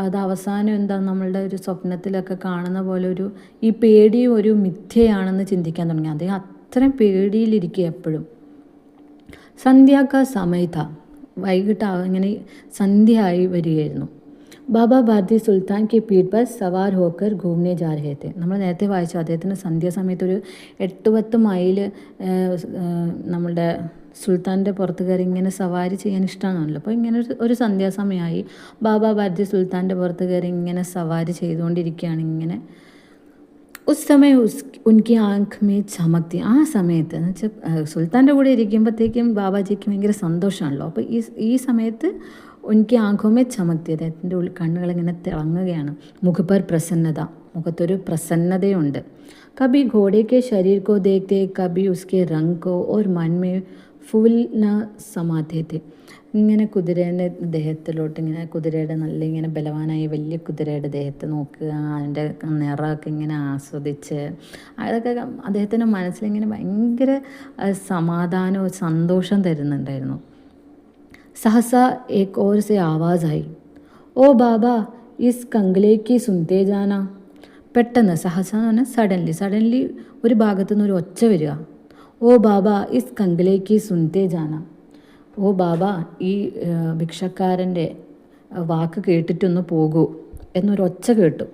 അത് അവസാനം എന്താ, നമ്മളുടെ ഒരു സ്വപ്നത്തിലൊക്കെ കാണുന്ന പോലെ ഈ പേടിയും ഒരു മിഥ്യയാണെന്ന് ചിന്തിക്കാൻ തുടങ്ങി. അദ്ദേഹം അത്രയും പേടിയിലിരിക്കുക എപ്പോഴും. സന്ധ്യാക്ക സമയത്ത, വൈകിട്ട് ഇങ്ങനെ സന്ധ്യ ആയി വരികയായിരുന്നു. ബാബാ ബാർദി സുൽത്താൻ കെ പീഠ് പർ സവാർ ഹോക്കർ ഘൂമനെ ജാ രഹേ थे. നമ്മൾ നേരത്തെ വായിച്ചു, അദ്ദേഹത്തിന് സന്ധ്യാസമയത്ത് ഒരു 8-10 മൈൽ നമ്മളുടെ സുൽത്താൻ്റെ പുറത്ത് കയറി ഇങ്ങനെ സവാരി ചെയ്യാൻ ഇഷ്ടമാണല്ലോ. അപ്പോൾ ഇങ്ങനെ ഒരു സന്ധ്യാസമയമായി. ബാബാ ബാർദി സുൽത്താൻ്റെ പുറത്ത് കയറി ഇങ്ങനെ സവാരി ചെയ്തുകൊണ്ടിരിക്കുകയാണ്. ഇങ്ങനെ ഉസ് സമയം ഉൻകി ആങ്ക് മേ ചമക്തി. ആ സമയത്ത് എന്ന് വെച്ചാൽ സുൽത്താൻ്റെ കൂടെ ഇരിക്കുമ്പോഴത്തേക്കും ബാബാജിക്ക് ഭയങ്കര സന്തോഷമാണല്ലോ. അപ്പോൾ ഈ സമയത്ത് ഉൻകി ആങ്കോമേ ചമക്തി, അദ്ദേഹത്തിൻ്റെ കണ്ണുകളിങ്ങനെ തിളങ്ങുകയാണ്. മുഖപ്പർ പ്രസന്നത, മുഖത്തൊരു പ്രസന്നതയുണ്ട്. കബി ഘോഡെ കെ ശരീർ കോ ദേഖ്തേ കബി ഉസ്കെ റംഗ് കോ ഓർ മൻ മേ ഫൂൽ ന സമാധേ थे. ഇങ്ങനെ കുതിരേൻ്റെ ദേഹത്തിലോട്ട് ഇങ്ങനെ കുതിരയുടെ നല്ല ഇങ്ങനെ ബലവാനായി വലിയ കുതിരയുടെ ദേഹത്ത് നോക്കുക, അതിൻ്റെ നിറമൊക്കെ ഇങ്ങനെ ആസ്വദിച്ച്, അതൊക്കെ അദ്ദേഹത്തിൻ്റെ മനസ്സിലിങ്ങനെ ഭയങ്കര സമാധാനവും സന്തോഷം തരുന്നുണ്ടായിരുന്നു. सहसा एक और से आवाज़ आई, ओ बाबा इस कंगले की सुनते जाना. പെട്ടെന്ന് സഹസ എന്ന് പറഞ്ഞാൽ സഡൻലി ഒരു ഭാഗത്തു നിന്ന് ഒരു ഒച്ച വരിക. ഓ ബാബ ഇസ് കങ്കിലേക്ക് സുൻതേ ജാന. ഓ ബാബ ഈ ഭിക്ഷക്കാരൻ്റെ വാക്ക് കേട്ടിട്ടൊന്ന് പോകൂ എന്നൊരൊച്ച കേട്ടു.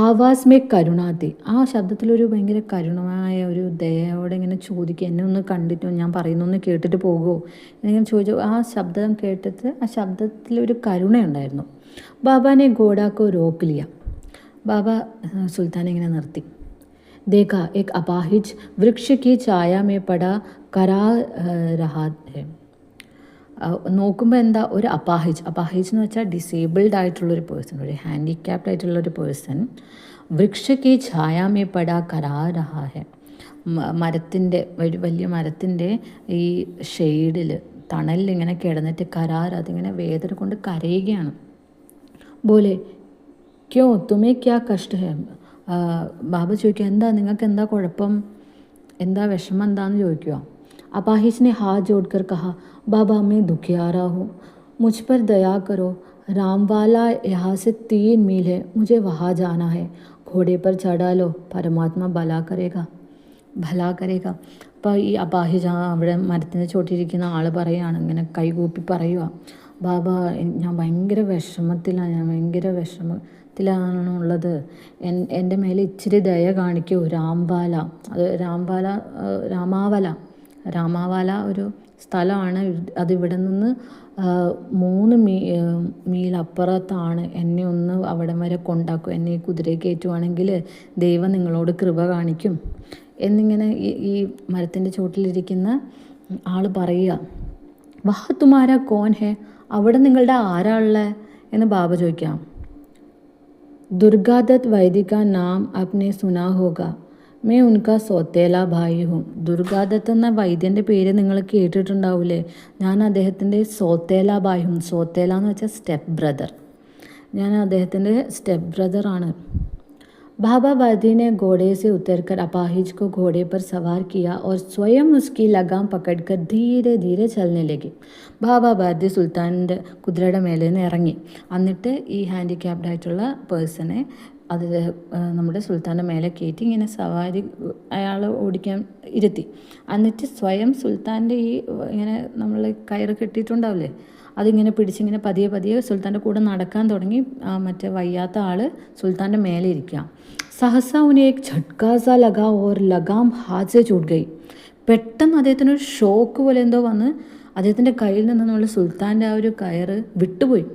ആവാസ് മേ കരുണാതി. ആ ശബ്ദത്തിലൊരു ഭയങ്കര കരുണമായ ഒരു ദയോടെ ഇങ്ങനെ ചോദിക്കുക, എന്നെ ഒന്ന് കണ്ടിട്ടോ, ഞാൻ പറയുന്നൊന്ന് കേട്ടിട്ട് പോകുമോ എന്നിങ്ങനെ ചോദിച്ചു. ആ ശബ്ദം കേട്ടിട്ട് ആ ശബ്ദത്തിലൊരു കരുണയുണ്ടായിരുന്നു. ബാബാനെ ഘോഡാക്കോ രോക്ക് ലിയ. ബാബ സുൽത്താനെ ഇങ്ങനെ നിർത്തി. ദേഖ ഏക് അപാഹിജ് വൃക്ഷ കി ഛായ മേ പടാ കരാ രഹാ ഹെ. നോക്കുമ്പോൾ എന്താ, ഒരു അപാഹിജ് എന്ന് വെച്ചാൽ ഡിസേബിൾഡ് ആയിട്ടുള്ളൊരു പേഴ്സൺ, ഒരു ഹാൻഡിക്യാപ്ഡ് ആയിട്ടുള്ളൊരു പേഴ്സൺ വൃക്ഷ കി ഛായ മേ പടാ കരാ രഹാ ഹെ. മരത്തിൻ്റെ വലിയ മരത്തിൻ്റെ ഈ ഷെയ്ഡിൽ തണലിൽ ഇങ്ങനെ കിടന്നിട്ട് അതിങ്ങനെ വേദന കൊണ്ട് കരയുകയാണ്. ബോലെ ക്യോ തുമേ ക്യാ കഷ്ട ഹേ? ബാബ ചോദിക്കുക, എന്താ നിങ്ങൾക്ക് എന്താ കുഴപ്പം, എന്താ വിഷമം എന്താന്ന് ചോദിക്കുക. അപാഹിജ് ने हाथ जोड़कर कहा, बाबा मैं दुखिया रहा हूँ, मुझ पर दया करो. रामवाला यहाँ से 3 मील है, मुझे वहाँ जाना है. घोड़े पर चढ़ा लो, परमात्मा ഭലാ കരേക. അപ്പോൾ ഈ അപാഹിജ അവിടെ മരത്തിൻ്റെ ചോട്ടിരിക്കുന്ന ആൾ പറയുകയാണ്, ഇങ്ങനെ കൈകൂപ്പി പറയുക, ബാബ ഞാൻ ഭയങ്കര വിഷമത്തിലാണുള്ളത്, എൻ്റെ മേലെ ഇച്ചിരി ദയ കാണിക്കൂ. രാമാവല ഒരു സ്ഥലമാണ്. അതിവിടെ നിന്ന് 3 മീൽ അപ്പുറത്താണ്. എന്നെ ഒന്ന് അവിടം വരെ കൊണ്ടാക്കും, എന്നെ ഈ കുതിരയെ കയറ്റുവാണെങ്കിൽ ദൈവം നിങ്ങളോട് കൃപ കാണിക്കും എന്നിങ്ങനെ ഈ മരത്തിൻ്റെ ചോട്ടിലിരിക്കുന്ന ആൾ പറയുക. വഹ തുമാര കോൻ ഹെ? അവിടെ നിങ്ങളുടെ ആരാ ഉള്ളത് എന്ന് ബാബ ചോദിക്കാം. ദുർഗാദത്ത് വൈദിക നാം അപ്നെ സുനാ ഹോഗ, മേ ഉൻകാ സോത്തേല ഭായി ഹും. ദുർഗാദത്ത് എന്ന വൈദ്യൻ്റെ പേര് നിങ്ങൾ കേട്ടിട്ടുണ്ടാവില്ലേ? ഞാൻ അദ്ദേഹത്തിൻ്റെ സോത്തേല ഭായി ഹും. സോത്തേല എന്ന് വെച്ചാൽ സ്റ്റെപ്പ് ബ്രദർ. ഞാൻ അദ്ദേഹത്തിൻ്റെ സ്റ്റെപ്പ് ബ്രദറാണ്. बाबा बादी ने घोड़े से उतरकर अपाहिज को घोड़े पर सवार किया और स्वयं उसकी लगाम पकड़कर धीरे धीरे चलने लगी. ബാബ ബാദി സുൽത്താൻ്റെ കുതിരയുടെ മേലെ നിന്ന് ഇറങ്ങി. എന്നിട്ട് ഈ ഹാൻഡിക്യാപ്ഡ് ആയിട്ടുള്ള പേഴ്സണെ അത് നമ്മുടെ സുൽത്താൻ്റെ മേലെ കയറ്റി ഇങ്ങനെ സവാരി അയാൾ ഓടിക്കാൻ ഇരുത്തി. എന്നിട്ട് സ്വയം സുൽത്താൻ്റെ ഈ ഇങ്ങനെ നമ്മൾ കയറ് കെട്ടിയിട്ടുണ്ടാവില്ലേ, അതിങ്ങനെ പിടിച്ചിങ്ങനെ പതിയെ സുൽത്താൻ്റെ കൂടെ നടക്കാൻ തുടങ്ങി. മറ്റേ വയ്യാത്ത ആൾ സുൽത്താൻ്റെ മേലെ ഇരിക്കുക. സഹസാ ഉനെ ഏക് ഝട്കാ സാ ലഗാ ഓർ ലഗാം ഹാത്ത് സെ ചൂട്ട് ഗയി. പെട്ടെന്ന് അദ്ദേഹത്തിനൊരു ഷോക്ക് പോലെ എന്തോ വന്ന് അദ്ദേഹത്തിൻ്റെ കയ്യിൽ നിന്ന് നമ്മൾ സുൽത്താൻ്റെ ആ ഒരു കയറ് വിട്ടുപോയി.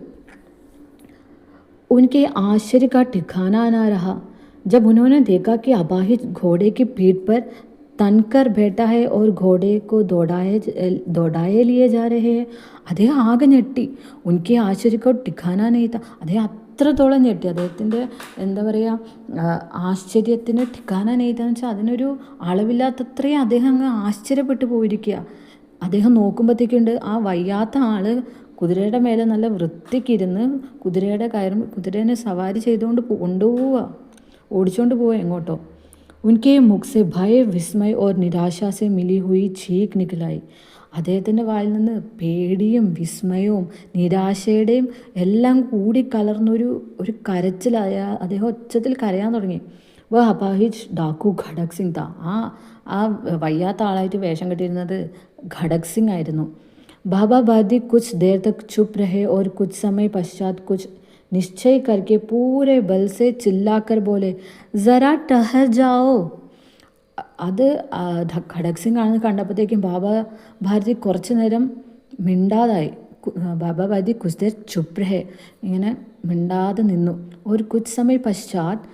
उनके आश्चर्य का ठिकाना ना रहा जब उन्होंने देखा कि अपाहिज घोड़े की पीठ पर तनकर बैठा है और घोड़े को दौड़ाए लिए जा रहे हैं. അദ്ദേഹം ആകെ ഞെട്ടി. ഉനക്ക് ആശ്ചര്യക്കോ ഠിക്കാന നെയ്ത. അദ്ദേഹം അത്രത്തോളം ഞെട്ടി. അദ്ദേഹത്തിൻ്റെ എന്താ പറയുക, ആശ്ചര്യത്തിന് ഠിക്കാന നെയ്താന്ന് വെച്ചാൽ അതിനൊരു അളവില്ലാത്തത്രയും അദ്ദേഹം അങ്ങ് ആശ്ചര്യപ്പെട്ടു പോയിരിക്കുക. അദ്ദേഹം നോക്കുമ്പോഴത്തേക്കുണ്ട് ആ വയ്യാത്ത ആൾ കുതിരയുടെ മേലെ നല്ല വൃത്തിക്കിരുന്ന് കുതിരേനെ സവാരി ചെയ്തുകൊണ്ട് ഓടിച്ചുകൊണ്ട് പോവുക എങ്ങോട്ടോ. ഉനക്കെ മുഖ് സെ ഭയ വിസ്മയ ഓർ നിരാശ സെ മിലി ഹുയി ചീക്ക് നിക്കലായി. അദ്ദേഹത്തിൻ്റെ വായിൽ നിന്ന് പേടിയും വിസ്മയവും നിരാശയുടെയും എല്ലാം കൂടി കലർന്നൊരു കരച്ചിലായ അദ്ദേഹം ഒച്ചത്തിൽ കരയാൻ തുടങ്ങി. വ അപാഹിജ് ഡാക്കു ഖടക് സിംഗ് താ. ആ വയ്യാത്ത ആളായിട്ട് വേഷം കെട്ടിയിരുന്നത് ഖടക് സിംഗ് ആയിരുന്നു. बाबा बादी कुछ देर तक चुप रहे और कुछ समय पश्चात कुछ निश्चय करके पूरे बल से चिल्लाकर बोले, ज़रा ठहर जाओ. അത് ഖടക് സിംഗ് ആണെന്ന് കണ്ടപ്പോഴത്തേക്കും ബാബ ഭാരതി കുറച്ചു നേരം മിണ്ടാതായി. ബാബ ഭാരതി കുച്ച് ദേർ ചുപ് രഹേ, ഇങ്ങനെ മിണ്ടാതെ നിന്നു. ഒരു കുച്ച് സമയ പശ്ചാത്ത്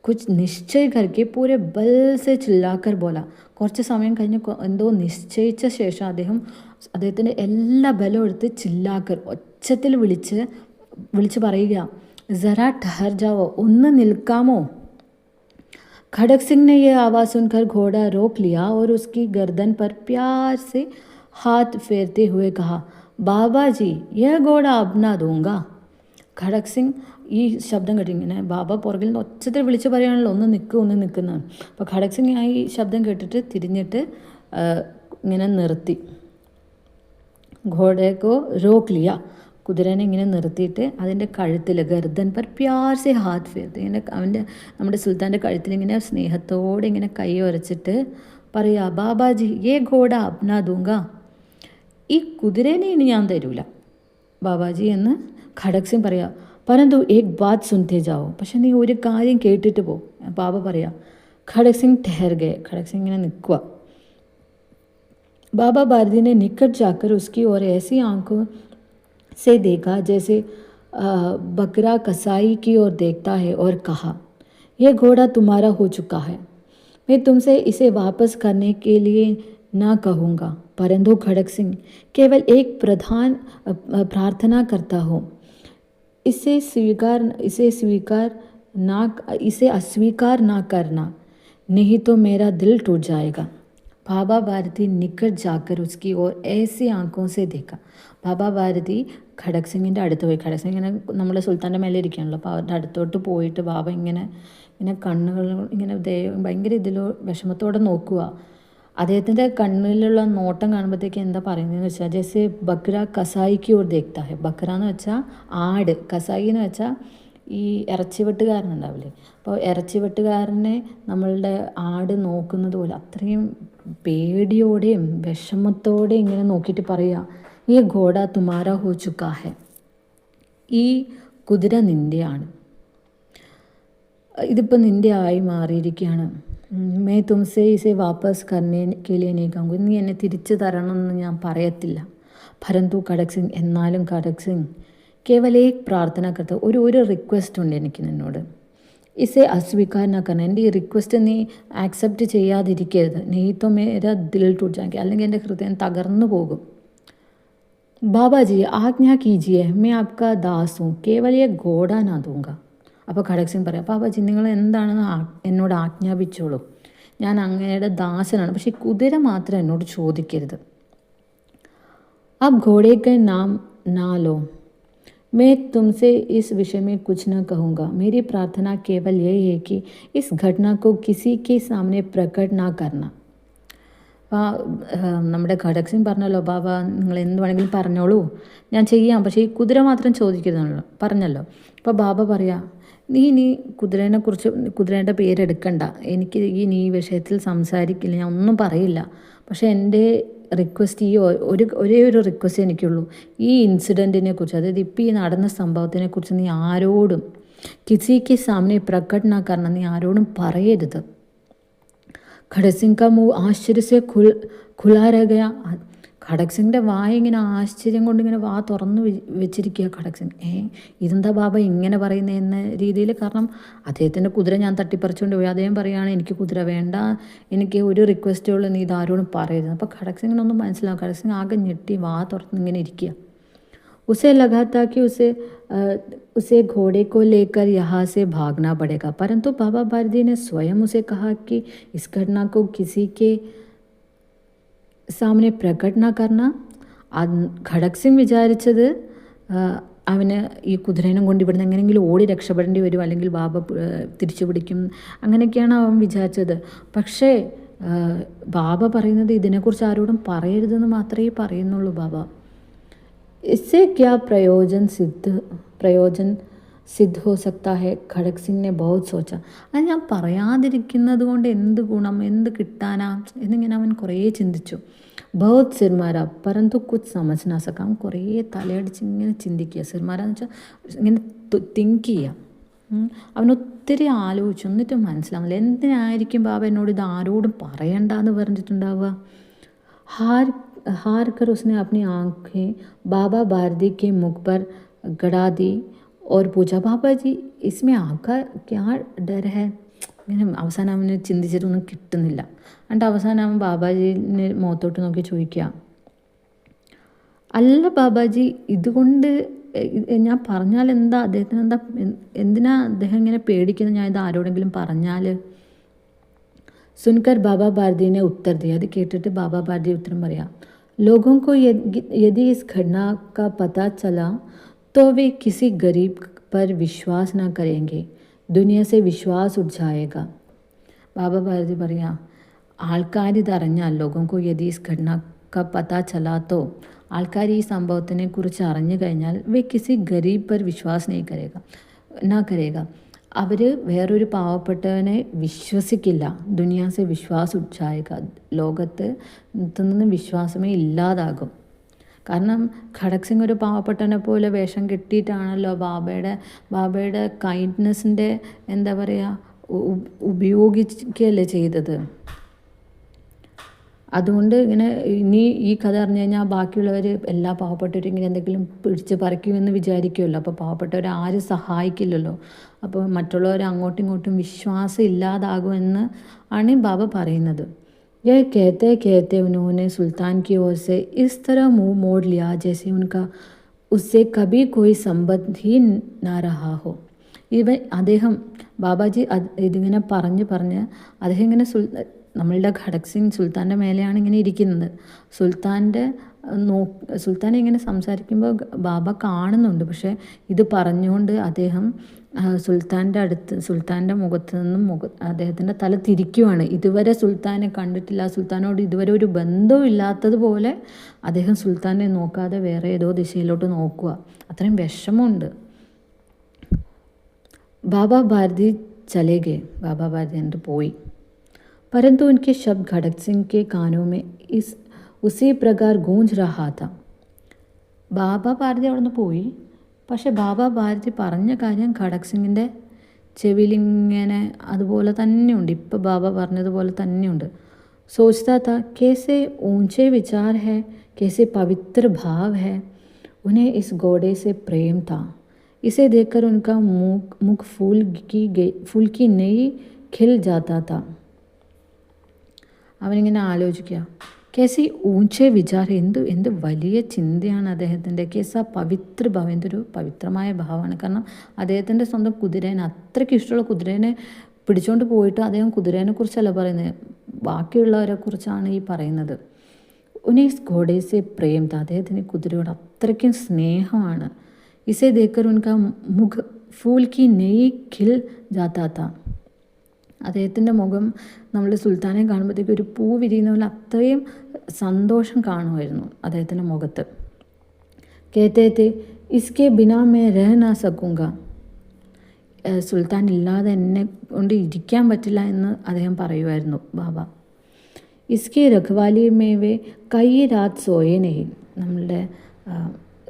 കുച്ച് നിശ്ചയ കർക്കെ പൂരെ ബൽ സെ ചില്ലാക്കർ ബോല. കുറച്ച് സമയം കഴിഞ്ഞ് എന്തോ നിശ്ചയിച്ച ശേഷം അദ്ദേഹത്തിൻ്റെ എല്ലാ ബലവും എടുത്ത് ചില്ലാക്കർ ഒച്ചത്തിൽ വിളിച്ച് പറയുക, ജറാ ठहर जाओ, ഒന്ന് നിൽക്കാമോ. खड़क सिंह ने यह आवाज़ सुनकर घोड़ा रोक लिया और उसकी गर्दन पर प्यार से हाथ फेरते हुए कहा, बाबा जी यह घोड़ा अब ना दूंगा. ഖടക് സിംഗ് ഈ ശബ്ദം കേട്ട് ഇങ്ങനെ ബാബ പുറകിൽ നിന്ന് ഒച്ചത്തിൽ വിളിച്ച് പറയുകയാണല്ലോ, ഒന്ന് നിൽക്കുന്നതാണ്. അപ്പോൾ ഖടക് സിംഗ് ആ ഈ ശബ്ദം കേട്ടിട്ട് തിരിഞ്ഞിട്ട് ഇങ്ങനെ നിർത്തി. ഘോടേക്കോ റോക്ക് ലിയ, കുതിരനെ ഇങ്ങനെ നിർത്തിയിട്ട് അതിൻ്റെ കഴുത്തിൽ ഗർദൻ പർ പ്യാർ സെ ഹാത്ത് ഫേർത്ത്, ഇങ്ങനെ നമ്മുടെ സുൽത്താൻ്റെ കഴുത്തിൽ ഇങ്ങനെ സ്നേഹത്തോടെ ഇങ്ങനെ കൈ ഉരച്ചിട്ട് പറയാ, ബാബാജി ഏ ഘോട അപ്നാ ദൂങ്ക, ഈ കുതിരനെ ഇനി ഞാൻ തരൂല ബാബാജി എന്ന് ഖടക് സിംഗ് പറയാ. പരന്തു ഏക് ബാത് സുൻതേ ജാവോ, പക്ഷെ നീ ഒരു കാര്യം കേട്ടിട്ട് പോ. ബാബ പറയാ. ഖടക് സിംഗ് ठहर गए. ഖടക് സിംഗ് ഇങ്ങനെ നിൽക്കുക. बाबा भारती ने निकट जाकर उसकी ओर ऐसी आंखों से देखा जैसे बकरा कसाई की ओर देखता है और कहा, यह घोड़ा तुम्हारा हो चुका है, मैं तुमसे इसे वापस करने के लिए ना कहूँगा, परंतु खड़क सिंह केवल एक प्रार्थना करता हूँ, इसे अस्वीकार ना करना. नहीं तो मेरा दिल टूट जाएगा. ബാബ ഭാരതി നിക്കറ്റ് ജാക്കർ ഉസ്കി ഓർ ഏസി ആങ്കോ സെ ദേഖ. ബാബ ഭാരതി ഖടക് സിംഗിൻ്റെ അടുത്ത് പോയി. ഖടക് സിംഗ് ഇങ്ങനെ നമ്മുടെ സുൽത്താൻ്റെ മേലെ ഇരിക്കുകയാണല്ലോ. അപ്പോൾ അവരുടെ അടുത്തോട്ട് പോയിട്ട് ബാബ ഇങ്ങനെ കണ്ണുകൾ ഇങ്ങനെ ഭയങ്കര വിഷമത്തോടെ നോക്കുക. അദ്ദേഹത്തിൻ്റെ കണ്ണിലുള്ള നോട്ടം കാണുമ്പോഴത്തേക്ക് എന്താ പറയുന്നതെന്ന് വെച്ചാൽ ജैसे ബക്ര കസായിക്ക് ഓർ ദേഖ്താ ഹെ. ബക്ര എന്ന് വെച്ചാൽ ആട്, കസായി എന്ന് വെച്ചാൽ ഈ ഇറച്ചി വെട്ടുകാരനുണ്ടാവില്ലേ, അപ്പോൾ ഇറച്ചി വെട്ടുകാരനെ നമ്മളുടെ ആട് നോക്കുന്നത് പോലെ അത്രയും പേടിയോടെയും വിഷമത്തോടെയും ഇങ്ങനെ നോക്കിയിട്ട് പറയുക, ഈ ഘോഡ തുമാര ഹോ ചുക്കാ ഹെ. ഈ കുതിര നിൻ്റെയാണ്, ഇതിപ്പോൾ നിൻ്റെ ആയി മാറിയിരിക്കുകയാണ്. മേ തുംസെ ഇസെ വാപ്പസ് കർണേ കെ ലിയെ നീ കഹൂംഗി. നീ എന്നെ തിരിച്ചു തരണമെന്ന് ഞാൻ പറയത്തില്ല. പരന്തു ഖടക് സിംഗ്, എന്നാലും ഖടക് സിംഗ് കേവൽ ഏക് പ്രാർത്ഥന കർത്ത, ഒരു റിക്വസ്റ്റ് ഉണ്ട് എനിക്ക് നിന്നോട്. ഇസെ അസ്വീകാർ ന കർണ. എൻ്റെ ഈ റിക്വസ്റ്റ് നീ ആക്സെപ്റ്റ് ചെയ്യാതിരിക്കരുത്. നെയ്ത്തോ മേര ദിൽ ടൂട്ട് ജാएगा, അല്ലെങ്കിൽ എൻ്റെ ഹൃദയം തകർന്നു പോകും. ബാബാജി ആജ്ഞ കീജിയെ, മേ ആപ്കാ ദാസ് ഹൂം, കേവൽ യേ ഘോഡ നാ ദൂംഗ. അപ്പോൾ ഖടക് സിംഗ് പറയാം, ബാബാജി നിങ്ങൾ എന്താണെന്ന് എന്നോട് ആജ്ഞാപിച്ചോളൂ, ഞാൻ അങ്ങയുടെ ദാസനാണ്, പക്ഷേ ഈ കുതിര മാത്രം എന്നോട് ചോദിക്കരുത്. അബ് ഘോഡേക്ക് നാം നാ ലോ, मैं तुमसे इस विषय में कुछ न कहूँगा. मेरी प्रार्थना केवल यही है कि इस घटना को किसी के सामने प्रकट ना करना. നമ്മുടെ ഖടക് സിംഗ് പറഞ്ഞല്ലോ, ബാബ നിങ്ങൾ എന്ത് വേണമെങ്കിലും പറഞ്ഞോളൂ, ഞാൻ ചെയ്യാം, പക്ഷേ ഈ കുതിര മാത്രം ചോദിക്കരുതെന്നല്ലോ പറഞ്ഞല്ലോ. അപ്പോൾ ബാബ പറയാ, നീ കുതിരേൻ്റെ പേരെടുക്കണ്ട, എനിക്ക് ഈ വിഷയത്തിൽ സംസാരിക്കില്ല, ഞാൻ ഒന്നും പറയില്ല. പക്ഷേ എൻ്റെ റിക്വസ്റ്റ് ഒരേ ഒരു റിക്വസ്റ്റ് എനിക്കുള്ളൂ, ഈ ഇൻസിഡൻറ്റിനെ കുറിച്ച്, അതായത് ഇപ്പോൾ ഈ നടന്ന സംഭവത്തിനെ കുറിച്ച് നീ ആരോടും കിസിക്ക് സാമനെ പ്രകടന കാരണം നീ ആരോടും പറയരുത്. ഖടക് സിംഗ് കാ മുँह ആശ്ചര്യ സെ ഖുലാ രഹ ഗയാ. ഖടക് സിംഗിൻ്റെ വായ ഇങ്ങനെ ആശ്ചര്യം കൊണ്ട് ഇങ്ങനെ വാ തുറന്നു വെച്ചിരിക്കുക ഖടക് സിംഗ്. ഇതെന്താ ബാബ ഇങ്ങനെ പറയുന്നത് എന്ന രീതിയിൽ. കാരണം അദ്ദേഹത്തിൻ്റെ കുതിര ഞാൻ തട്ടിപ്പറിച്ചുകൊണ്ട് പോയി, അദ്ദേഹം പറയുകയാണ് എനിക്ക് കുതിര വേണ്ട, എനിക്ക് ഒരു റിക്വസ്റ്റേ ഉള്ളൂ, നീ ഇതാരോടും പറയരുത്. അപ്പോൾ ഖടക് സിംഗിനൊന്നും മനസ്സിലാവും. ഖടക് സിംഗ് ആകെ ഞെട്ടി വാ തുറന്ന് ഇങ്ങനെ ഇരിക്കുക. उसे लगा था कि उसे घोड़े को लेकर यहाँ से भागना पड़ेगा, परंतु बाबा भारती ने स्वयं उसे कहा कि इस घटना को किसी के സാമനെ പ്രകടന കർണ. ഖടക് സിംഗ് വിചാരിച്ചത് അവന് ഈ കുതിരേനും കൊണ്ട് ഇവിടുന്ന് എങ്ങനെയെങ്കിലും ഓടി രക്ഷപ്പെടേണ്ടി വരും, അല്ലെങ്കിൽ ബാബ തിരിച്ചു പിടിക്കും, അങ്ങനെയൊക്കെയാണ് അവൻ വിചാരിച്ചത്. പക്ഷേ ബാബ പറയുന്നത് ഇതിനെക്കുറിച്ച് ആരോടും പറയരുതെന്ന് മാത്രമേ പറയുന്നുള്ളൂ ബാബ. इससे क्या പ്രയോജൻ സിദ്ധ ഹോ സക്താ ഹെ. ഖടക് സിംഗിനെ ബഹുത് സോച്ച. അത് ഞാൻ പറയാതിരിക്കുന്നത് കൊണ്ട് എന്ത് ഗുണം, എന്ത് കിട്ടാനാ എന്നിങ്ങനെ അവൻ കുറേ ചിന്തിച്ചു. ബഹുത് സിർമാര പരന്തു കുച്ച് സമജ് നാ സക. അവൻ കുറേ തലയടിച്ച് ഇങ്ങനെ ചിന്തിക്കുക. സിർമാര എന്ന് വെച്ചാൽ ഇങ്ങനെ തിങ്ക് ചെയ്യുക. അവനൊത്തിരി ആലോചിച്ചു, എന്നിട്ടും മനസ്സിലാവില്ല. എന്തിനായിരിക്കും ബാബ എന്നോട് ഇത് ആരോടും പറയണ്ടെന്ന് പറഞ്ഞിട്ടുണ്ടാവുക. हार कर उसने अपनी आंखें बाबा भारती के मुख पर गड़ा दी और पूछा, बाबा जी इसमें आपका क्या डर है. ഇങ്ങനെ അവസാനം അവന് ചിന്തിച്ചിട്ടൊന്നും കിട്ടുന്നില്ല. എന്നിട്ട് അവസാനം അവൻ ബാബാജീനെ മുഖത്തോട്ട് നോക്കി ചോദിക്കുക, അല്ല ബാബാജി, ഇതുകൊണ്ട് ഞാൻ പറഞ്ഞാൽ എന്താ, അദ്ദേഹത്തിന് എന്തിനാ അദ്ദേഹം ഇങ്ങനെ പേടിക്കുന്നത്, ഞാൻ ഇത് ആരോടെങ്കിലും പറഞ്ഞാൽ. सुनकर बाबा भारती ने उत्तर दिया. അത് കേട്ടിട്ട് ബാബാ ഭാരതി ഉത്തരം പറയാം, लोगों को यदि इस घटना का पता चला तो वे किसी गरीब पर विश्वास ना करेंगे, दुनिया से विश्वास उठ जाएगा. ബാബാ ഭാരതി പറയാം, ആൾക്കാർ ഇതറിഞ്ഞാൽ, लोगों को यदि इस घटना का पता चला तो, ആൾക്കാർ ഈ സംഭവത്തിനെ കുറിച്ച് അറിഞ്ഞു കഴിഞ്ഞാൽ വേ കിസി ഗരീബ് പർ വിശ്വാസ് നാ കരേഗ, അവർ വേറൊരു പാവപ്പെട്ടവനെ വിശ്വസിക്കില്ല. ദുനിയാസെ വിശ്വാസ് ഉച്ചായക, ലോകത്ത് നിന്ന് വിശ്വാസമേ ഇല്ലാതാകും. കാരണം ഖടക് സിംഗ് ഒരു പാവപ്പെട്ടവനെ പോലെ വേഷം കെട്ടിയിട്ടാണല്ലോ ബാബയുടെ കൈൻഡ്നെസ്സിൻ്റെ എന്താ പറയുക ഉപയോഗിക്കുകയല്ലേ ചെയ്തത്. അതുകൊണ്ട് ഇങ്ങനെ ഇനി ഈ കഥ അറിഞ്ഞു കഴിഞ്ഞാൽ ബാക്കിയുള്ളവർ എല്ലാ പാവപ്പെട്ടവരും ഇങ്ങനെ എന്തെങ്കിലും പിടിച്ച് പറിക്കുമെന്ന് വിചാരിക്കുമല്ലോ. അപ്പോൾ പാവപ്പെട്ടവരെ ആരും സഹായിക്കില്ലല്ലോ. അപ്പോൾ മറ്റുള്ളവർ അങ്ങോട്ടും ഇങ്ങോട്ടും വിശ്വാസം ഇല്ലാതാകുമെന്ന് ആണ് ബാബ പറയുന്നത്. यह कहते कहते उन्होंने सुल्तान की ओर से इस तरह मुंह मोड़ लिया जैसे उनका उससे कभी कोई संबंध ही ना रहा हो. അദ്ദേഹം ബാബാജി ഇതിങ്ങനെ പറഞ്ഞ് അദ്ദേഹം ഇങ്ങനെ നമ്മളുടെ ഖടക് സിംഗ് സുൽത്താൻ്റെ മേലെയാണ് ഇങ്ങനെ ഇരിക്കുന്നത്. സുൽത്താൻ ഇങ്ങനെ സംസാരിക്കുമ്പോൾ ബാബ കാണുന്നുണ്ട്. പക്ഷേ ഇത് പറഞ്ഞുകൊണ്ട് അദ്ദേഹം സുൽത്താൻ്റെ മുഖത്ത് നിന്നും അദ്ദേഹത്തിൻ്റെ തല തിരിക്കുവാണ്. ഇതുവരെ സുൽത്താനെ കണ്ടിട്ടില്ല, സുൽത്താനോട് ഇതുവരെ ഒരു ബന്ധവും ഇല്ലാത്തതുപോലെ അദ്ദേഹം സുൽത്താനെ നോക്കാതെ വേറെ ഏതോ ദിശയിലോട്ട് നോക്കുക. അത്രയും വിഷമമുണ്ട്. बाबा भारती चले गए, बाबा भारती अंदर പോയി. परंतु उनके शब्द खड़क सिंह के कानों में उसी प्रकार गूंज रहा था. ബാബ ഭാരതി അവിടെ നിന്ന് പോയി. പക്ഷെ ബാബ ഭാരതി പറഞ്ഞ കാര്യം ഖടക് സിംഗിൻ്റെ ചെവിയിലിങ്ങനെ അതുപോലെ തന്നെയുണ്ട്. ഇപ്പോൾ ബാബ പറഞ്ഞതുപോലെ തന്നെയുണ്ട്. सोचता था कैसे ऊंचे विचार है, कैसे पवित्र भाव है. उन्हें इस घोड़े से प्रेम था. इसे देखकर उनका मुख फूल की नई खिल जाता था. അവനിങ്ങനെ ആലോചിക്കുക, കേസി ഊഞ്ചെ വിചാരം, എന്ത് വലിയ ചിന്തയാണ് അദ്ദേഹത്തിൻ്റെ. കേസ പവിത്ര ഭാവം, എന്തൊരു പവിത്രമായ ഭാവമാണ്. കാരണം അദ്ദേഹത്തിൻ്റെ സ്വന്തം കുതിരേനെ, അത്രയ്ക്ക് ഇഷ്ടമുള്ള കുതിരേനെ പിടിച്ചുകൊണ്ട് പോയിട്ട് അദ്ദേഹം കുതിരേനെ കുറിച്ചല്ല പറയുന്നത്, ബാക്കിയുള്ളവരെ കുറിച്ചാണ് ഈ പറയുന്നത്. ഉനീസ് ഘോഡേസെ പ്രേം താ, അദ്ദേഹത്തിന് കുതിരയോട് അത്രയ്ക്കും സ്നേഹമാണ്. ഇസേ ദേക്കർ ഉൻക മുഖ ഫൂൽ കി നെയ് ഖിൽ ജാത്താ താ. അദ്ദേഹത്തിൻ്റെ മുഖം നമ്മൾ സുൽത്താനെ കാണുമ്പോഴത്തേക്ക് ഒരു പൂ വിരിയുന്ന പോലെ അത്രയും സന്തോഷം കാണുമായിരുന്നു അദ്ദേഹത്തിൻ്റെ മുഖത്ത്. കേത്തേത്തെ ഇസ്കെ ബിനാ മേ രഹ നാ സകൂങ്ക, സുൽത്താൻ ഇല്ലാതെ എന്നെ കൊണ്ട് ഇരിക്കാൻ പറ്റില്ല എന്ന് അദ്ദേഹം പറയുമായിരുന്നു ബാബ. ഇസ്കെ രഖ്വാലി മേവേ കൈ രാത് സോയേ നെഹി, നമ്മളുടെ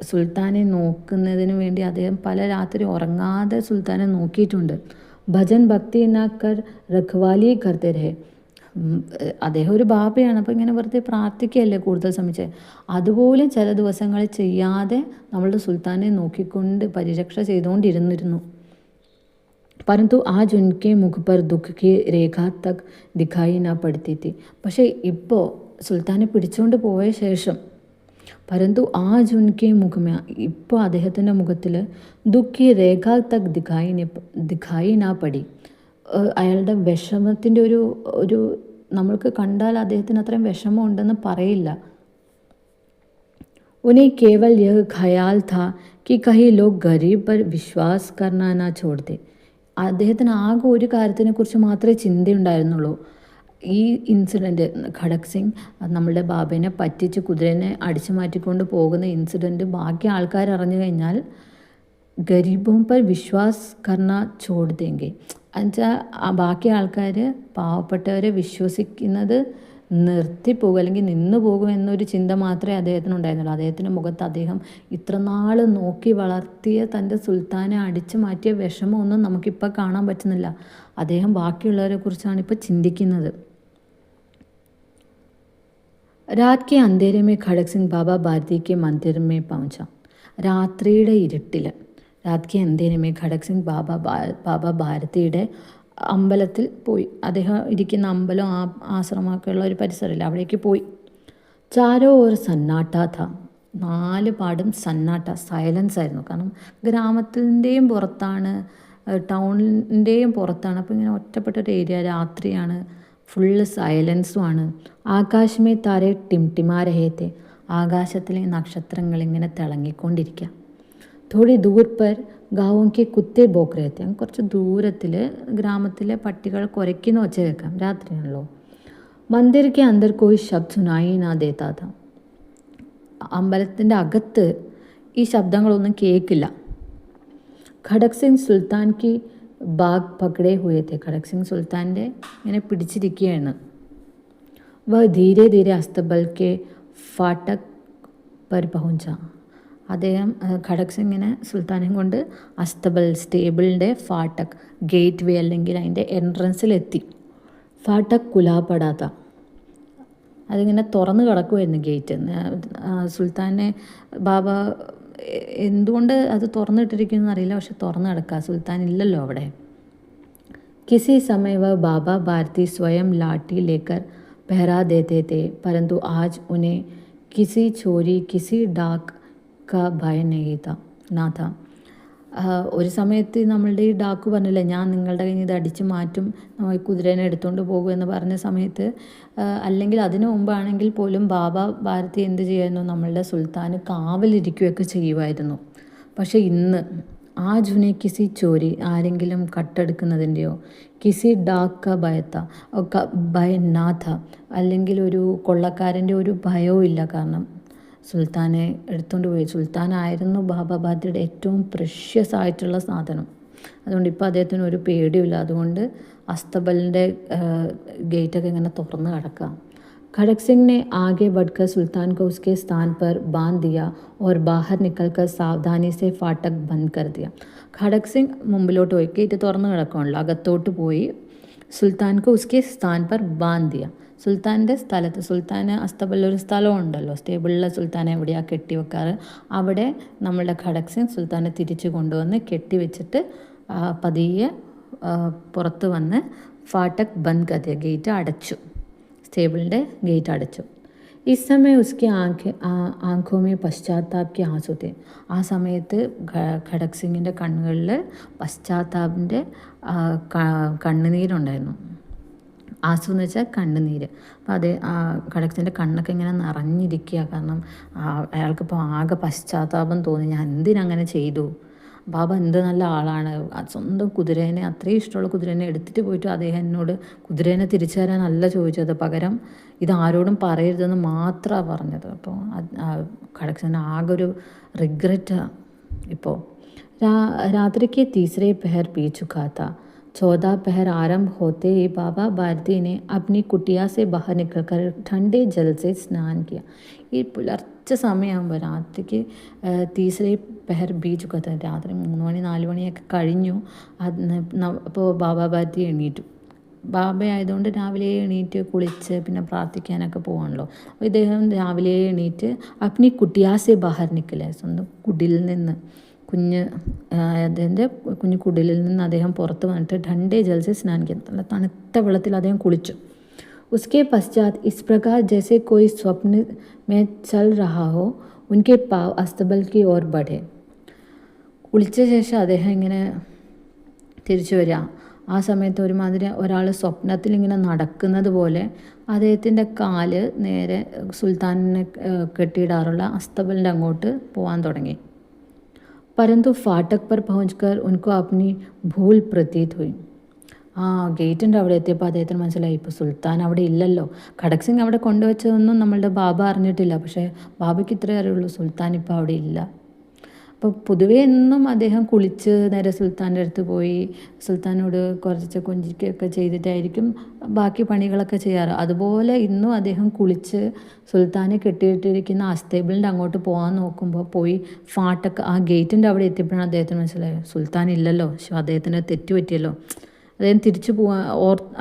സുൽത്താനെ നോക്കുന്നതിന് വേണ്ടി അദ്ദേഹം പല രാത്രി ഉറങ്ങാതെ സുൽത്താനെ നോക്കിയിട്ടുണ്ട്. ഭജൻ ഭക്തി നാക്കർ രഖ്വാലി കർത്തെ രഹേ, അദ്ദേഹം ഒരു ബാബയാണ്, അപ്പോൾ ഇങ്ങനെ വെറുതെ പ്രാർത്ഥിക്കുകയല്ലേ കൂടുതൽ ശ്രമിച്ചത്. അതുപോലും ചില ദിവസങ്ങളിൽ ചെയ്യാതെ നമ്മളുടെ സുൽത്താനെ നോക്കിക്കൊണ്ട് പരിരക്ഷ ചെയ്തുകൊണ്ടിരുന്നിരുന്നു. परंतु आज उनके मुख पर दुख की रेखा तक दिखाई ना पड़ती थी. പക്ഷേ ഇപ്പോൾ സുൽത്താനെ പിടിച്ചുകൊണ്ട് പോയ ശേഷം परंतु आज उनके मुख में, ഇപ്പോൾ അദ്ദേഹത്തിൻ്റെ മുഖത്തിൽ ദുഃഖി രേഖ തക് ദിഖായി നാ പടി, അയാളുടെ വിഷമത്തിൻ്റെ ഒരു നമ്മൾക്ക് കണ്ടാൽ അദ്ദേഹത്തിന് അത്രയും വിഷമം ഉണ്ടെന്ന് പറയില്ല. उन्हें केवल यह ख्याल था कि कहीं लोग गरीब पर विश्वास करना ना छोड़ दे. അദ്ദേഹത്തിന് ആകെ ഒരു കാര്യത്തിനെക്കുറിച്ച് മാത്രമേ ചിന്തയുണ്ടായിരുന്നുള്ളൂ. ഈ ഇൻസിഡൻറ്റ്, ഖടക് സിംഗ് നമ്മളുടെ ബാബേനെ പറ്റിച്ച് കുതിരനെ അടിച്ചു മാറ്റിക്കൊണ്ട് പോകുന്ന ഇൻസിഡൻറ്റ് ബാക്കി ആൾക്കാർ അറിഞ്ഞു കഴിഞ്ഞാൽ ഗരീബോം പർ വിശ്വാസ് കർണ ചോട് ദേങ്കെ, എന്നുവെച്ചാൽ ബാക്കി ആൾക്കാർ പാവപ്പെട്ടവരെ വിശ്വസിക്കുന്നത് നിർത്തിപ്പോകും അല്ലെങ്കിൽ നിന്നു പോകും എന്നൊരു ചിന്ത മാത്രമേ അദ്ദേഹത്തിനുണ്ടായിരുന്നുള്ളൂ. അദ്ദേഹത്തിൻ്റെ മുഖത്ത് അദ്ദേഹം ഇത്രനാൾ നോക്കി വളർത്തിയ തൻ്റെ സുൽത്താനെ അടിച്ചു മാറ്റിയ വിഷമമൊന്നും നമുക്കിപ്പോൾ കാണാൻ പറ്റുന്നില്ല. അദ്ദേഹം ബാക്കിയുള്ളവരെ കുറിച്ചാണ് ഇപ്പോൾ ചിന്തിക്കുന്നത്. രാത് കെ അന്ധേരെ മേ ഖടക് സിംഗ് ബാബ ഭാരതി കെ മന്ദിർ മേ പहुंचा. രാത്രിയുടെ ഇരുട്ടിൽ, രാത് കെ അന്ധേരെ മേ ഖടക് സിംഗ് ബാബ ഭാരതിയുടെ അമ്പലത്തിൽ പോയി. അദ്ദേഹം ഇരിക്കുന്ന അമ്പലം ആശ്രമമൊക്കെ ഉള്ള ഒരു പരിസരമില്ല, അവിടേക്ക് പോയി. ചാരോ ഒരു സന്നാട്ട ഥ, നാല് പാടും സന്നാട്ട, സൈലൻസ് ആയിരുന്നു. കാരണം ഗ്രാമത്തിൻ്റെയും പുറത്താണ്, ടൗണിൻ്റെയും പുറത്താണ്. അപ്പോൾ ഇങ്ങനെ ഒറ്റപ്പെട്ടൊരു ഏരിയ, രാത്രിയാണ്, ഫുള്ള് സൈലൻസുമാണ്. ആകാശമേ താരെ ടിംടിമാ രഹേത്തെ, ആകാശത്തിലെ നക്ഷത്രങ്ങൾ ഇങ്ങനെ തിളങ്ങിക്കൊണ്ടിരിക്കുക. തോടി ദൂർ പർ ഗാവോങ്കി കുത്തേ ബോക്ക് രഹത്തെ, കുറച്ച് ദൂരത്തിൽ ഗ്രാമത്തിലെ പട്ടികൾ കുരയ്ക്കുന്ന ഒച്ച കേൾക്കാം, രാത്രിയാണല്ലോ. മന്ദിർ കെ അന്തർ കോയി ശബ്ദ സുനായി നാ ദേത്താ ഥാ, അമ്പലത്തിൻ്റെ അകത്ത് ഈ ശബ്ദങ്ങളൊന്നും കേൾക്കില്ല. ഖടക് സിംഗ് സുൽത്താൻ കി ബാഗ് പകടേ ഹുയേ थे, ഖടക് സിംഗ് സുൽത്താൻ്റെ ഇങ്ങനെ പിടിച്ചിരിക്കുകയാണ്. വ ധീരെ ധീരെ അസ്തബൽ കെ ഫാട്ടക് പർ പहुंचा, അദ്ദേഹം ഖടക് സിംഗിനെ സുൽത്താനെ കൊണ്ട് അസ്തബൽ സ്റ്റേബിളിൻ്റെ ഫാട്ടക് ഗേറ്റ് വേ അല്ലെങ്കിൽ അതിൻ്റെ എൻട്രൻസിലെത്തി. ഫാട്ടക് കുലാപടാത്ത, അതിങ്ങനെ തുറന്ന് കിടക്കുമായിരുന്നു ഗേറ്റ്. സുൽത്താനെ ബാബ എന്തുകൊണ്ട് അത് തുറന്നിട്ടിരിക്കുന്നു അറിയില്ല, പക്ഷെ തുറന്ന് കിടക്കുക, സുൽത്താൻ ഇല്ലല്ലോ അവിടെ. किसी समय वह बाबा भारती स्वयं लाठी लेकर पहरा देते थे, परंतु आज उन्हें किसी चोरी किसी डाक का भय नहीं था ना था. ഒരു സമയത്ത് നമ്മളുടെ ഈ ഡാക്കു പറഞ്ഞില്ലേ, ഞാൻ നിങ്ങളുടെ കയ്യിൽ നിന്ന് ഇത് അടിച്ച് മാറ്റും, ഈ കുതിരേനെ എടുത്തുകൊണ്ട് പോകും എന്ന് പറഞ്ഞ സമയത്ത്, അല്ലെങ്കിൽ അതിനു മുമ്പാണെങ്കിൽ പോലും ബാബ ഭാരതി എന്ത് ചെയ്യുമായിരുന്നു, നമ്മളുടെ സുൽത്താന് കാവലിരിക്കുകയൊക്കെ ചെയ്യുമായിരുന്നു. പക്ഷേ ഇന്ന് ആജുനെ കിസി ചോരി, ആരെങ്കിലും കട്ടെടുക്കുന്നതിൻ്റെയോ കിസി ഡാക്ക ഭയനാഥ, അല്ലെങ്കിൽ ഒരു കൊള്ളക്കാരൻ്റെ ഒരു ഭയവും ഇല്ല. കാരണം സുൽത്താനെ എടുത്തുകൊണ്ട് പോയി. സുൽത്താനായിരുന്നു ബാബ ഭാരതിയുടെ ഏറ്റവും പ്രഷ്യസ് ആയിട്ടുള്ള സാധനം. അതുകൊണ്ട് ഇപ്പോൾ അദ്ദേഹത്തിന് ഒരു പേടിയില്ല. അതുകൊണ്ട് അസ്തബലിൻ്റെ ഗേറ്റൊക്കെ ഇങ്ങനെ തുറന്ന് കിടക്കുക. खड़क सिंह ने आगे बढ़कर सुल्तान को उसके स्थान पर बांध दिया और बाहर निकलकर सावधानी से फाटक बंद कर दिया. ഖടക് സിംഗ് മുമ്പിലോട്ട് പോയി, ഗേറ്റ് തുറന്ന് കിടക്കുകയാണല്ലോ, അകത്തോട്ട് പോയി സുൽത്താൻ കോ ഉസ്കെ സ്ഥാൻ പർ ബാന്ത് ദിയ, സുൽത്താൻ്റെ സ്ഥലത്ത്, സുൽത്താന് അസ്തബല്ലൊരു സ്ഥലമുണ്ടല്ലോ, സ്റ്റേബിളിലെ സുൽത്താനെ എവിടെയാണ് കെട്ടി വെക്കാറ്, അവിടെ നമ്മളുടെ ഖടക് സിംഗ് സുൽത്താനെ തിരിച്ചു കൊണ്ടുവന്ന് കെട്ടി വെച്ചിട്ട് പതിയെ പുറത്ത് വന്ന് ഫാട്ടക് ബന്ദ് കർ ദിയ, ഗേറ്റ് അടച്ചു, സ്റ്റേബിളിൻ്റെ ഗേറ്റ് അടച്ചു. ഈ സമയം ഉസ്കി ആംഖോമേ പശ്ചാത്താപ്ക്ക് ആസുത്തെ, ആ സമയത്ത് ഖടക് സിംഗിൻ്റെ കണ്ണുകളിൽ പശ്ചാത്താപിൻ്റെ കണ്ണുനീരുണ്ടായിരുന്നു. ആസു എന്ന് വെച്ചാൽ കണ്ണുനീര്. അപ്പോൾ അത് ഖടക് സിംഗിൻ്റെ കണ്ണൊക്കെ ഇങ്ങനെ നിറഞ്ഞിരിക്കുക. കാരണം അയാൾക്കിപ്പോൾ ആകെ പശ്ചാത്താപം തോന്നി, ഞാൻ എന്തിനങ്ങനെ ചെയ്തു, ബാബ എന്ത് നല്ല ആളാണ്, സ്വന്തം കുതിരേനെ, അത്രയും ഇഷ്ടമുള്ള കുതിരേനെ എടുത്തിട്ട് പോയിട്ട് അദ്ദേഹം എന്നോട് കുതിരേനെ തിരിച്ചു തരാനല്ല ചോദിച്ചത്, പകരം ഇതാരോടും പറയരുതെന്ന് മാത്രമാണ് പറഞ്ഞത്. അപ്പോൾ ഖടക് സിംഗിന് ആകെ ഒരു റിഗ്രറ്റാണ് ഇപ്പോൾ. രാത്രിക്ക് തീസരെ പെഹർ പീ ചുക്കാ था. 14 पहर आरंभ होते ही बाबा भारती ने अपनी कुटिया से बाहर निकलकर ठंडे जल से स्नान किया. ഈ പുലർച്ചെ സമയമാകുമ്പോൾ രാത്രിക്ക് തീസരെ പെഹർ ബീ ചുക്കാ था, രാത്രി 3 മണി 4 മണിയൊക്കെ കഴിഞ്ഞു. അപ്പോൾ ബാബ ഭാരതി എണീറ്റു. ബാബയായതുകൊണ്ട് രാവിലെ എണീറ്റ് കുളിച്ച് പിന്നെ പ്രാർത്ഥിക്കാനൊക്കെ പോകാണല്ലോ. അപ്പോൾ ഇദ്ദേഹം രാവിലെ എണീറ്റ് അപ്നി കുട്ടിയാസെ ബാഹർ നിക്കലെ, സ്വന്തം കുടിലിൽ നിന്ന്, അദ്ദേഹത്തിൻ്റെ കുഞ്ഞു കുടിലിൽ നിന്ന് അദ്ദേഹം പുറത്ത് വന്നിട്ട് ഠണ്ടേ ജൽസെ സ്നാൻ കിയ, നല്ല തണുത്ത വെള്ളത്തിൽ അദ്ദേഹം കുളിച്ചു. ഉസ്കെ പശ്ചാത്ത് ഇസ് പ്രകാർ ജैसे कोई स्वप्न में चल रहा हो उनके पाँव अस्तबल की ओर बढ़े. കുളിച്ച ശേഷം അദ്ദേഹം ഇങ്ങനെ തിരിച്ചു വരിക. ആ സമയത്ത് ഒരുമാതിരി ഒരാൾ സ്വപ്നത്തിൽ ഇങ്ങനെ നടക്കുന്നത് പോലെ അദ്ദേഹത്തിൻ്റെ കാല് നേരെ സുൽത്താനിനെ കെട്ടിയിടാറുള്ള അസ്തബലിൻ്റെ അങ്ങോട്ട് പോകാൻ തുടങ്ങി. परंतु फाटक पर पहुंचकर उनको अपनी भूल प्रतीत हुई. ഗേറ്റിൻ്റെ അവിടെ എത്തിയപ്പോൾ അദ്ദേഹത്തിന് മനസ്സിലായി, ഇപ്പോൾ സുൽത്താൻ അവിടെ ഇല്ലല്ലോ. ഖടക് സിംഗ് അവിടെ കൊണ്ടുവച്ചതൊന്നും നമ്മളുടെ ബാബ അറിഞ്ഞിട്ടില്ല. പക്ഷേ ബാബയ്ക്ക് ഇത്രേ അറിയുള്ളൂ, സുൽത്താൻ ഇപ്പോൾ അവിടെ ഇല്ല. അപ്പോൾ പൊതുവേ എന്നും അദ്ദേഹം കുളിച്ച് നേരെ സുൽത്താൻ്റെ അടുത്ത് പോയി സുൽത്താനോട് കുറച്ച് കൊഞ്ചിക്കുകയൊക്കെ ചെയ്തിട്ടായിരിക്കും ബാക്കി പണികളൊക്കെ ചെയ്യാറ്. അതുപോലെ ഇന്നും അദ്ദേഹം കുളിച്ച് സുൽത്താനെ കെട്ടിയിട്ടിരിക്കുന്ന അസ്തേബിളിൻ്റെ അങ്ങോട്ട് പോകാൻ നോക്കുമ്പോൾ പോയി ഫാട്ടക്ക് ആ ഗേറ്റിൻ്റെ അവിടെ എത്തിയപ്പോഴാണ് അദ്ദേഹത്തിന് മനസ്സിലായത്, സുൽത്താൻ ഇല്ലല്ലോ, അദ്ദേഹത്തിന് തെറ്റ് പറ്റിയല്ലോ. അദ്ദേഹം തിരിച്ചു പോകാൻ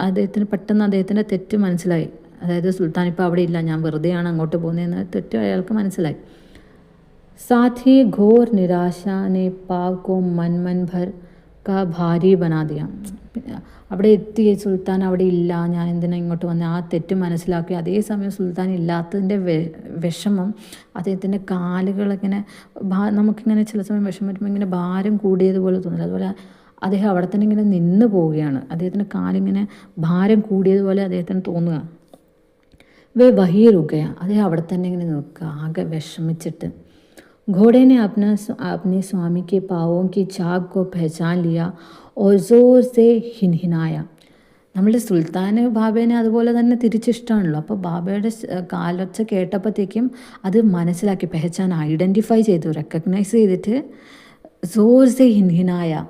അദ്ദേഹത്തിന് പെട്ടെന്ന് അദ്ദേഹത്തിൻ്റെ തെറ്റ് മനസ്സിലായി. അതായത് സുൽത്താൻ ഇപ്പോൾ അവിടെ ഇല്ല, ഞാൻ വെറുതെയാണ് അങ്ങോട്ട് പോകുന്നതെന്ന് തെറ്റ് അയാൾക്ക് മനസ്സിലായി. साथ ही घोर निराशा ने पाव को मन भर का भारी बना दिया. അവിടെ എത്തി, സുൽത്താൻ അവിടെ ഇല്ല, ഞാൻ എന്തിനാ ഇങ്ങോട്ട് വന്ന്, ആ തെറ്റ് മനസ്സിലാക്കി. അതേസമയം സുൽത്താൻ ഇല്ലാത്തതിൻ്റെ വിഷമം അദ്ദേഹത്തിൻ്റെ കാലുകളിങ്ങനെ നമുക്കിങ്ങനെ ചില സമയം വിഷമം വരുമ്പോൾ ഇങ്ങനെ ഭാരം കൂടിയതുപോലെ തോന്നില്ല. അതുപോലെ അദ്ദേഹം അവിടെ തന്നെ ഇങ്ങനെ നിന്ന് പോവുകയാണ്. അദ്ദേഹത്തിൻ്റെ കാലിങ്ങനെ ഭാരം കൂടിയതുപോലെ അദ്ദേഹത്തിന് തോന്നുക. വഹി റുകയ, അദ്ദേഹം അവിടെ തന്നെ ഇങ്ങനെ നിൽക്കുക, ആകെ വിഷമിച്ചിട്ട്. घोड़े ने अपने स्वामी के पाँवों की छाप को पहचान लिया और जोर से हिनहिनाया. നമ്മളുടെ സുൽത്താന് ബാബേനെ അതുപോലെ തന്നെ തിരിച്ചിഷ്ടമാണല്ലോ. അപ്പോൾ ബാബയുടെ കാലൊച്ച കേട്ടപ്പോഴത്തേക്കും അത് മനസ്സിലാക്കി, പെഹച്ചാൻ ഐഡൻറ്റിഫൈ ചെയ്തു, റെക്കഗ്നൈസ് ചെയ്തിട്ട് സോർ സെ ഹിൻഹിനായ,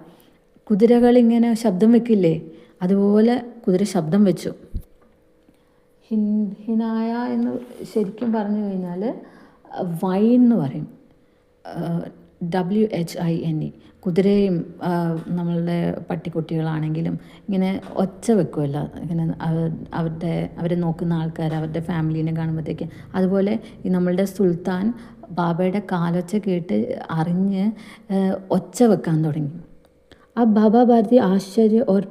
കുതിരകളിങ്ങനെ ശബ്ദം വെക്കില്ലേ, അതുപോലെ കുതിര ശബ്ദം വെച്ചു. ഹിൻഹിനായ എന്ന് ശരിക്കും പറഞ്ഞു കഴിഞ്ഞാൽ വൈൻ എന്ന് പറയും, WHINE. കുതിരയും നമ്മളുടെ പട്ടിക്കുട്ടികളാണെങ്കിലും ഇങ്ങനെ ഒച്ച വെക്കുമല്ലോ, ഇങ്ങനെ അവരെ നോക്കുന്ന ആൾക്കാർ അവരുടെ ഫാമിലീനെ കാണുമ്പോഴത്തേക്ക്. അതുപോലെ ഈ നമ്മളുടെ സുൽത്താൻ ബാബയുടെ കാലൊച്ച കേട്ട് അറിഞ്ഞ് ഒച്ച വെക്കാൻ തുടങ്ങി. अब बाबा भारती आश्चर्य और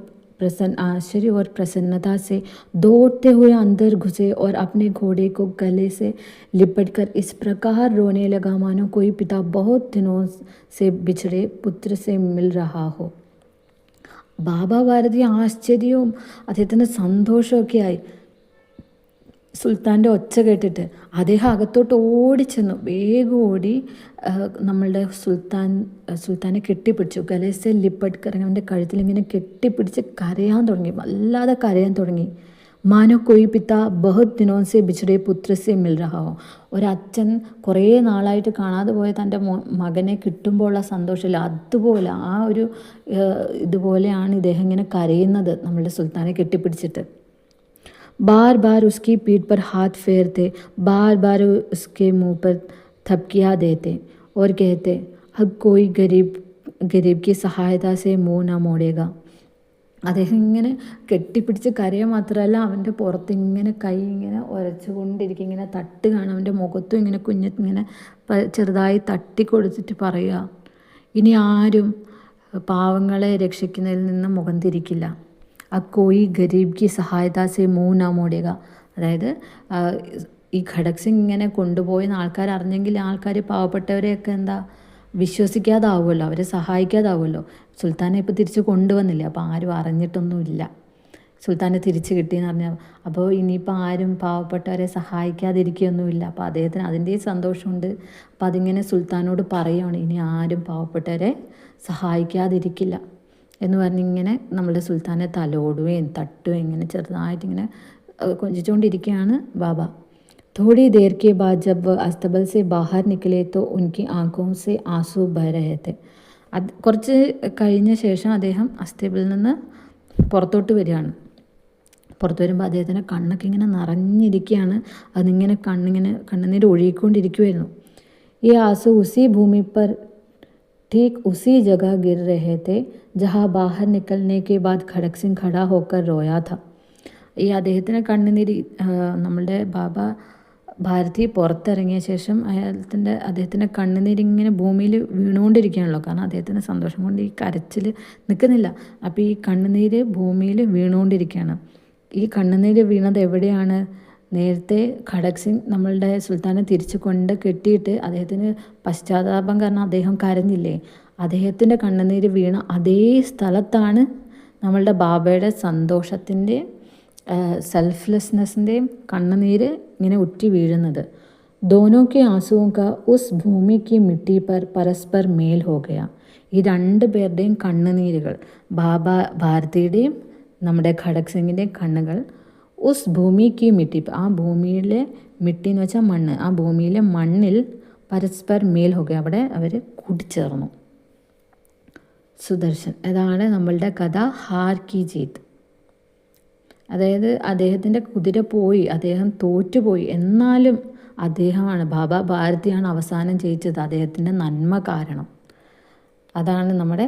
आश्चर्य और प्रसन्नता से दौड़ते हुए अंदर घुसे और अपने घोड़े को गले से लिपटकर इस प्रकार रोने लगा मानो कोई पिता बहुत दिनों से बिछड़े पुत्र से मिल रहा हो. ബാബ ഭാരതി ആശ്ചര്യവും അദ്ദേഹത്തിന് സന്തോഷമൊക്കെ ആയി സുൽത്താൻ്റെ ഒച്ച കേട്ടിട്ട്. അദ്ദേഹം അകത്തോട്ട് ഓടിച്ചെന്നു, വേഗം ഓടി നമ്മളുടെ സുൽത്താനെ കെട്ടിപ്പിടിച്ചു. ഗലേസെ ലിപ്പട്ട് അവൻ്റെ കഴുത്തിലിങ്ങനെ കെട്ടിപ്പിടിച്ച് കരയാൻ തുടങ്ങി, വല്ലാതെ കരയാൻ തുടങ്ങി. മാനോ കൊയ് പിത്ത ബഹുത് ദിനോസെ ബിച്ചടെ പുത്രസെ മിൽ രഹാവോ. ഒരച്ഛൻ കുറേ നാളായിട്ട് കാണാതെ പോയ തൻ്റെ മകനെ കിട്ടുമ്പോഴുള്ള സന്തോഷമില്ല, അതുപോലെ ആ ഒരു ഇതുപോലെയാണ് ഇദ്ദേഹം ഇങ്ങനെ കരയുന്നത് നമ്മളുടെ സുൽത്താനെ കെട്ടിപ്പിടിച്ചിട്ട്. बार बार उसकी पीठ पर हाथ फेरते, बार बार उसके मुंह पर थपकियाँ देते और कहते अब कोई गरीब की सहायता से मुंह न मोड़ेगा. അദ്ദേഹം ഇങ്ങനെ കെട്ടിപ്പിടിച്ച് കരയാൻ മാത്രമല്ല, അവൻ്റെ പുറത്ത് ഇങ്ങനെ കൈ ഇങ്ങനെ ഉരച്ചുകൊണ്ടിരിക്കും, ഇങ്ങനെ തട്ടുകയാണ്, അവൻ്റെ മുഖത്തും ഇങ്ങനെ കുഞ്ഞിങ്ങനെ ചെറുതായി തട്ടി കൊടുത്തിട്ട് പറയുക, ഇനി ആരും പാവങ്ങളെ രക്ഷിക്കുന്നതിൽ നിന്ന് മുഖം തിരിക്കില്ല. കോയി ഗരീബ് കി സഹായത സെ മുഹ് ന മോടേക. അതായത് ഈ ഖഡക് സിംഗ് ഇങ്ങനെ കൊണ്ടുപോയെന്ന് ആൾക്കാർ അറിഞ്ഞെങ്കിൽ ആൾക്കാർ പാവപ്പെട്ടവരെയൊക്കെ എന്താ വിശ്വസിക്കാതാവുമല്ലോ, അവരെ സഹായിക്കാതാവുമല്ലോ. സുൽത്താനെ ഇപ്പോൾ തിരിച്ച് കൊണ്ടുവന്നില്ല, അപ്പോൾ ആരും അറിഞ്ഞിട്ടൊന്നുമില്ല സുൽത്താനെ തിരിച്ച് കിട്ടിയെന്ന് പറഞ്ഞാൽ. അപ്പോൾ ഇനിയിപ്പോൾ ആരും പാവപ്പെട്ടവരെ സഹായിക്കാതിരിക്കുകയൊന്നുമില്ല. അപ്പോൾ അദ്ദേഹത്തിന് അതിൻ്റെ സന്തോഷമുണ്ട്. അപ്പോൾ അതിങ്ങനെ സുൽത്താനോട് പറയുകയാണ്, ഇനി ആരും പാവപ്പെട്ടവരെ സഹായിക്കാതിരിക്കില്ല എന്ന് പറഞ്ഞിങ്ങനെ നമ്മളുടെ സുൽത്താനെ തലോടുകയും തട്ടുകയും ഇങ്ങനെ ചെറുതായിട്ടിങ്ങനെ കൊഞ്ചിച്ചുകൊണ്ടിരിക്കുകയാണ് ബാബ. थोड़ी देर के बाद जब वह अस्तबल से बाहर निकले तो उनकी आंखों से आंसू बह रहे थे. അത് കുറച്ച് കഴിഞ്ഞ ശേഷം അദ്ദേഹം അസ്തബലിൽ നിന്ന് പുറത്തോട്ട് വരികയാണ്. പുറത്ത് വരുമ്പോൾ അദ്ദേഹത്തിൻ്റെ കണ്ണൊക്കെ ഇങ്ങനെ നിറഞ്ഞിരിക്കുകയാണ്. അതിങ്ങനെ കണ്ണുനീര് ഒഴുകിക്കൊണ്ടിരിക്കുമായിരുന്നു. ഈ ആंसू उसी भूमि पर ठीक उसी जगह गिर रहे थे जहाँ बाहर निकलने के बाद खड़क सिंह खड़ा होकर रोया था. ഈ അദ്ദേഹത്തിന് കണ്ണുനീര് നമ്മളുടെ ബാബ ഭാരതി പുറത്തിറങ്ങിയ ശേഷം അദ്ദേഹത്തിൻ്റെ കണ്ണുനീരിങ്ങനെ ഭൂമിയിൽ വീണുകൊണ്ടിരിക്കുകയാണല്ലോ. കാരണം അദ്ദേഹത്തിന് സന്തോഷം കൊണ്ട് ഈ കരച്ചിൽ നിൽക്കുന്നില്ല. അപ്പോൾ ഈ കണ്ണുനീര് ഭൂമിയിൽ വീണുകൊണ്ടിരിക്കുകയാണ്. ഈ കണ്ണുനീര് വീണത് എവിടെയാണ്? നേരത്തെ ഖഡക് സിംഗ് നമ്മളുടെ സുൽത്താനെ തിരിച്ചു കൊണ്ട് കെട്ടിയിട്ട് അദ്ദേഹത്തിന് പശ്ചാത്താപം കാരണം അദ്ദേഹം കരഞ്ഞില്ലേ, അദ്ദേഹത്തിൻ്റെ കണ്ണുനീര് വീണ അതേ സ്ഥലത്താണ് നമ്മളുടെ ബാബയുടെ സന്തോഷത്തിൻ്റെ സെൽഫ്ലെസ്നെസ്സിൻ്റെയും കണ്ണുനീര് ഇങ്ങനെ ഉറ്റി വീഴുന്നത്. दोनों के आंसुओं का उस भूमि की मिट्टी पर परस्पर मेल हो गया. ഈ രണ്ട് പേരുടെയും കണ്ണുനീരുകൾ, ബാബ ഭാരതിയുടെയും നമ്മുടെ ഖഡക് സിംഗിൻ്റെയും കണ്ണുകൾ ഉസ് ഭൂമിക്ക് മിട്ടി, ആ ഭൂമിയിലെ മിട്ടി എന്ന് വെച്ചാൽ മണ്ണ്, ആ ഭൂമിയിലെ മണ്ണിൽ പരസ്പർ മേൽ ഹോ ഗയ, അവിടെ അവർ കൂട്ടിച്ചേർന്നു. സുദർശൻ. ഇതാണ് നമ്മളുടെ കഥ ഹാർ കി ജീത്ത്. അതായത് അദ്ദേഹത്തിൻ്റെ കുതിര പോയി, അദ്ദേഹം തോറ്റുപോയി, എന്നാലും അദ്ദേഹമാണ് ബാബ ഭാരതിയാണ് അവസാനം ജയിച്ചത്, അദ്ദേഹത്തിൻ്റെ നന്മ കാരണം. അതാണ് നമ്മുടെ